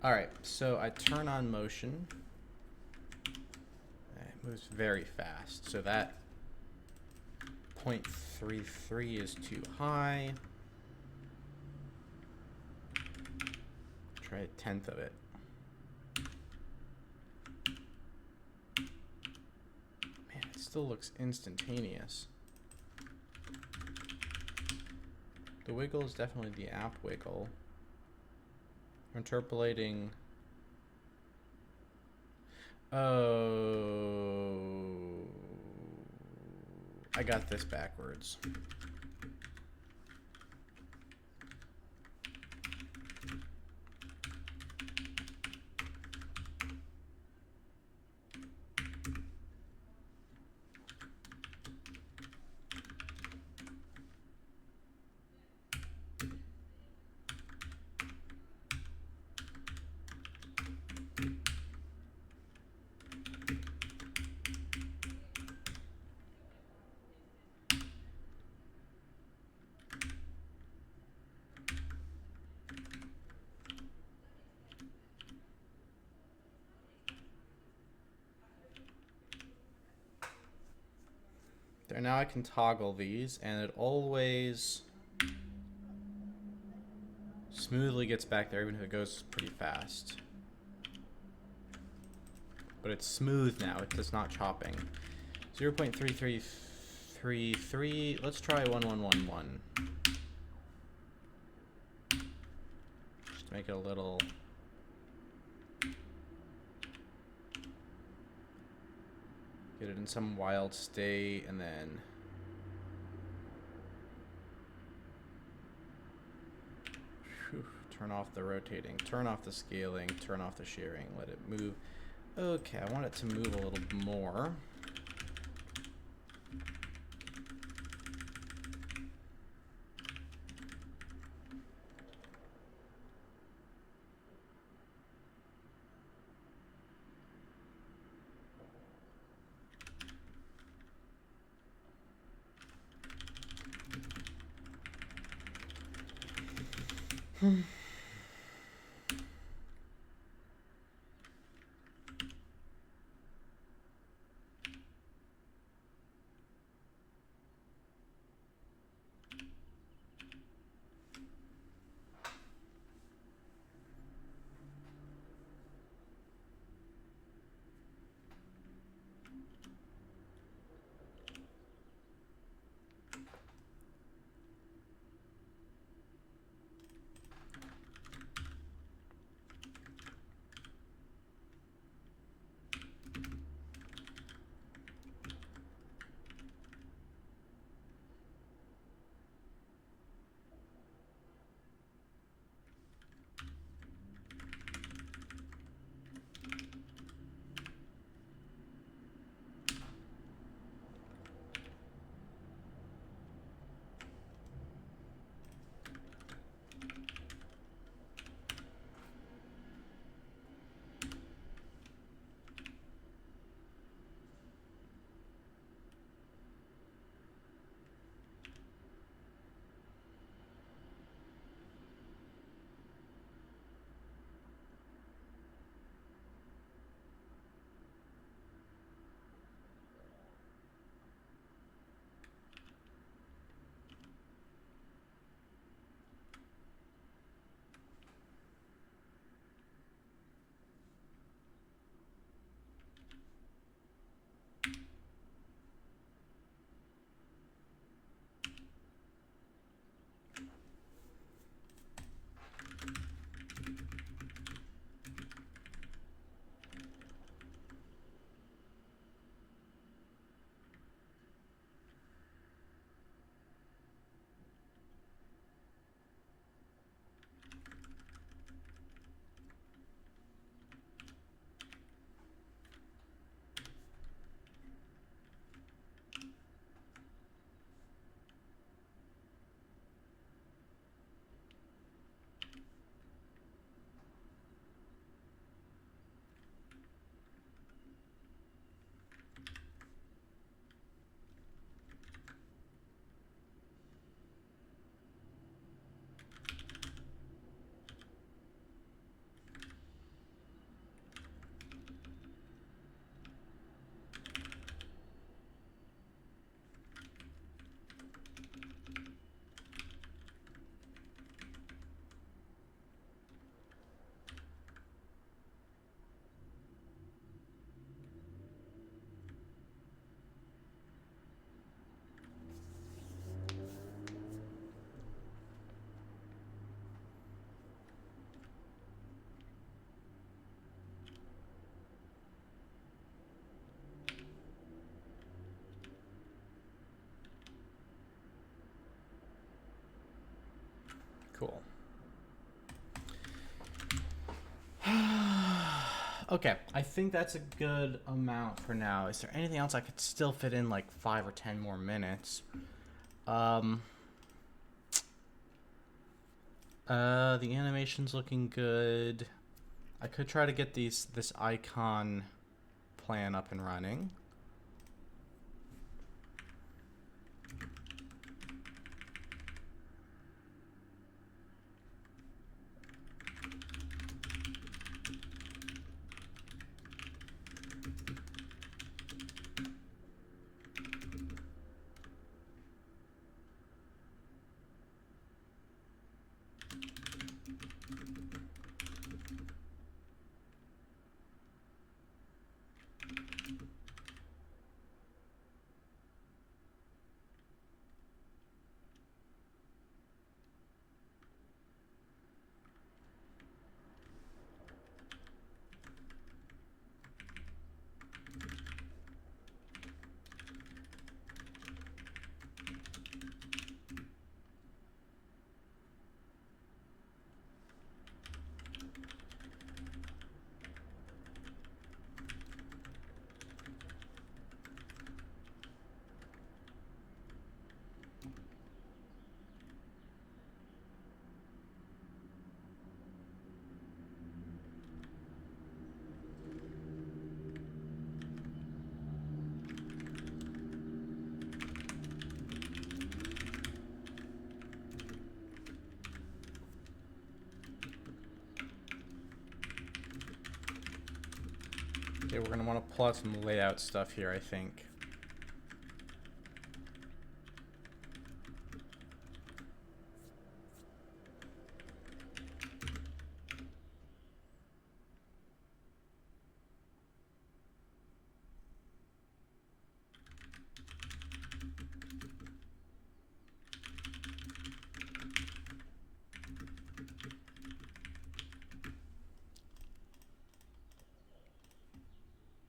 All right, so I turn on motion. It moves very fast, so that 0.33 is too high. Try a tenth of it. Man, it still looks instantaneous. The wiggle is definitely the app wiggle. Interpolating. Oh, I got this backwards. There, now I can toggle these, and it always smoothly gets back there, even if it goes pretty fast. But it's smooth now, it's just not chopping. 0.3333, let's try 1111. Just to make it a little... Get it in some wild state, and then... Whew, turn off the rotating, turn off the scaling, turn off the shearing, let it move. Okay, I want it to move a little more. Cool. Okay, I think that's a good amount for now. Is there anything else I could still fit in like 5 or 10 more minutes? The animation's looking good. I could try to get this icon plan up and running. Okay, we're going to want to pull out some layout stuff here, I think.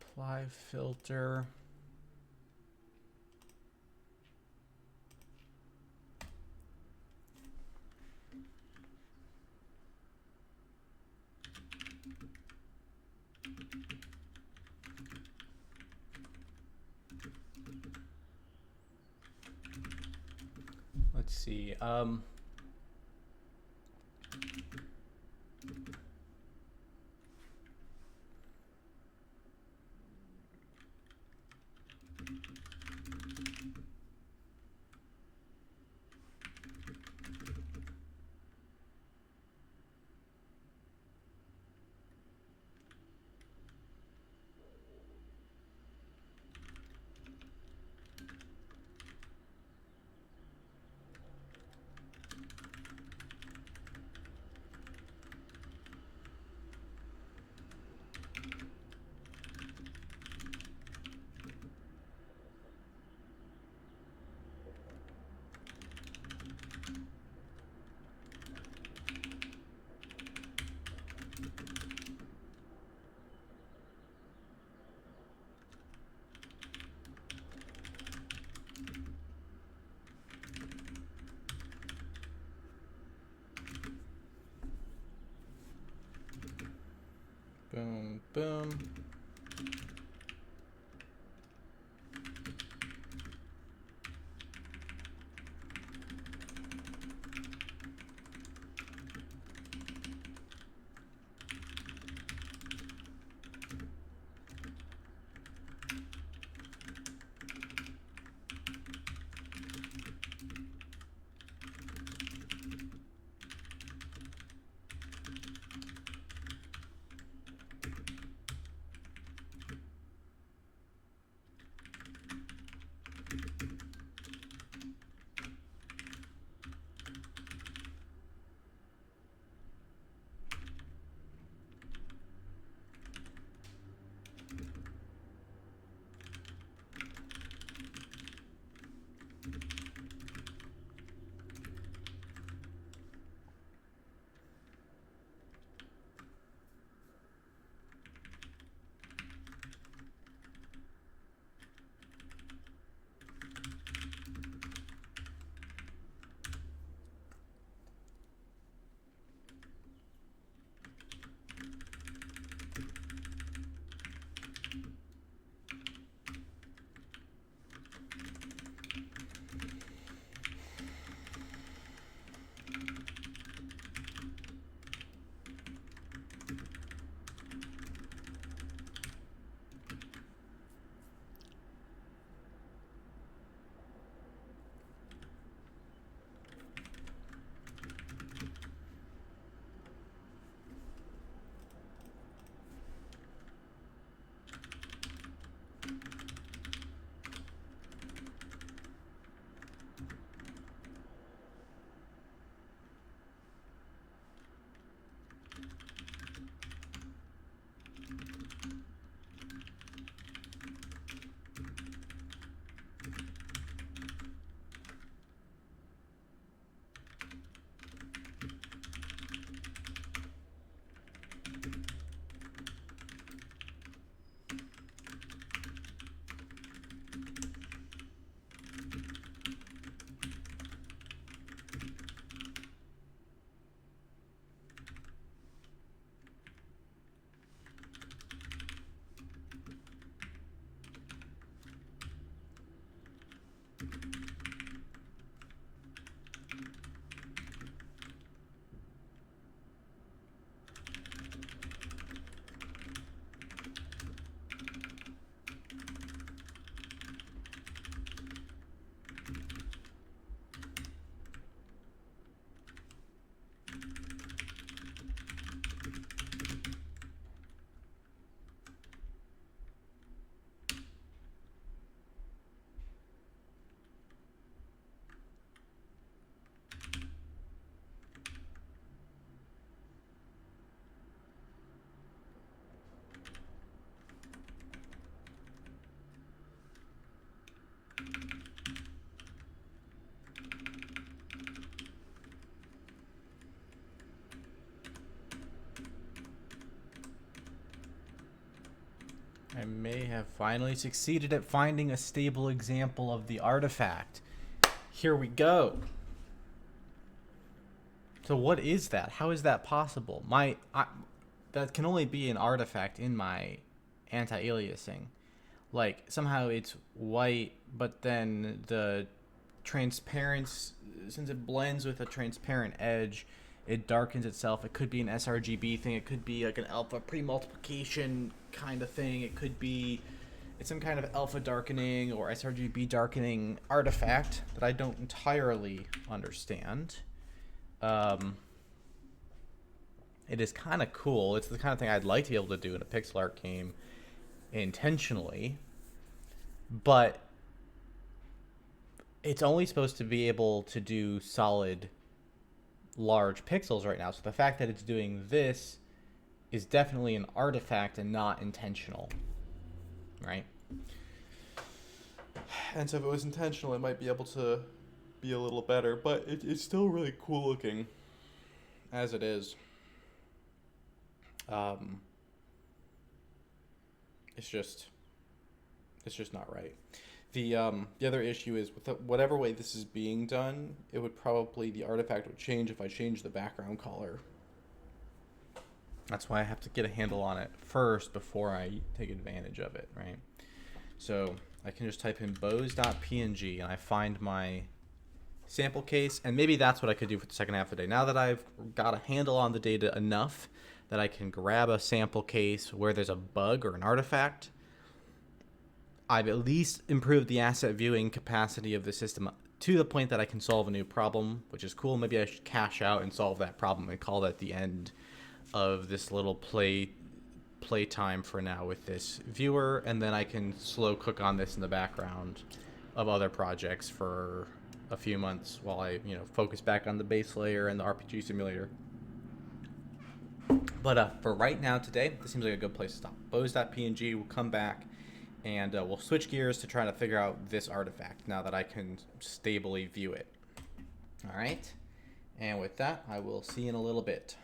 Apply filter. Let's see. Boom, boom. may have finally succeeded at finding a stable example of the artifact. Here we go. So what is that? How is that possible? That can only be an artifact in my anti-aliasing. Like, somehow it's white, but then the transparency, since it blends with a transparent edge, it darkens itself. It could be an sRGB thing. It could be like an alpha pre-multiplication kind of thing. It could be some kind of alpha darkening or sRGB darkening artifact that I don't entirely understand. It is kind of cool. It's the kind of thing I'd like to be able to do in a pixel art game intentionally, but it's only supposed to be able to do solid large pixels right now. So the fact that it's doing this is definitely an artifact and not intentional, right? And so if it was intentional, it might be able to be a little better, but it's still really cool looking as it is. It's just not right. The other issue is with whatever way this is being done, the artifact would change if I change the background color. That's why I have to get a handle on it first before I take advantage of it, right? So I can just type in bows.png and I find my sample case, and maybe that's what I could do for the second half of the day. Now that I've got a handle on the data enough that I can grab a sample case where there's a bug or an artifact, I've at least improved the asset viewing capacity of the system to the point that I can solve a new problem, which is cool. Maybe I should cash out and solve that problem and call that the end of this little play time for now with this viewer, and then I can slow cook on this in the background of other projects for a few months while I focus back on the base layer and the RPG simulator. But for right now today, this seems like a good place to stop. Bows.png will come back, and we'll switch gears to try to figure out this artifact now that I can stably view it. All right, and with that, I will see you in a little bit.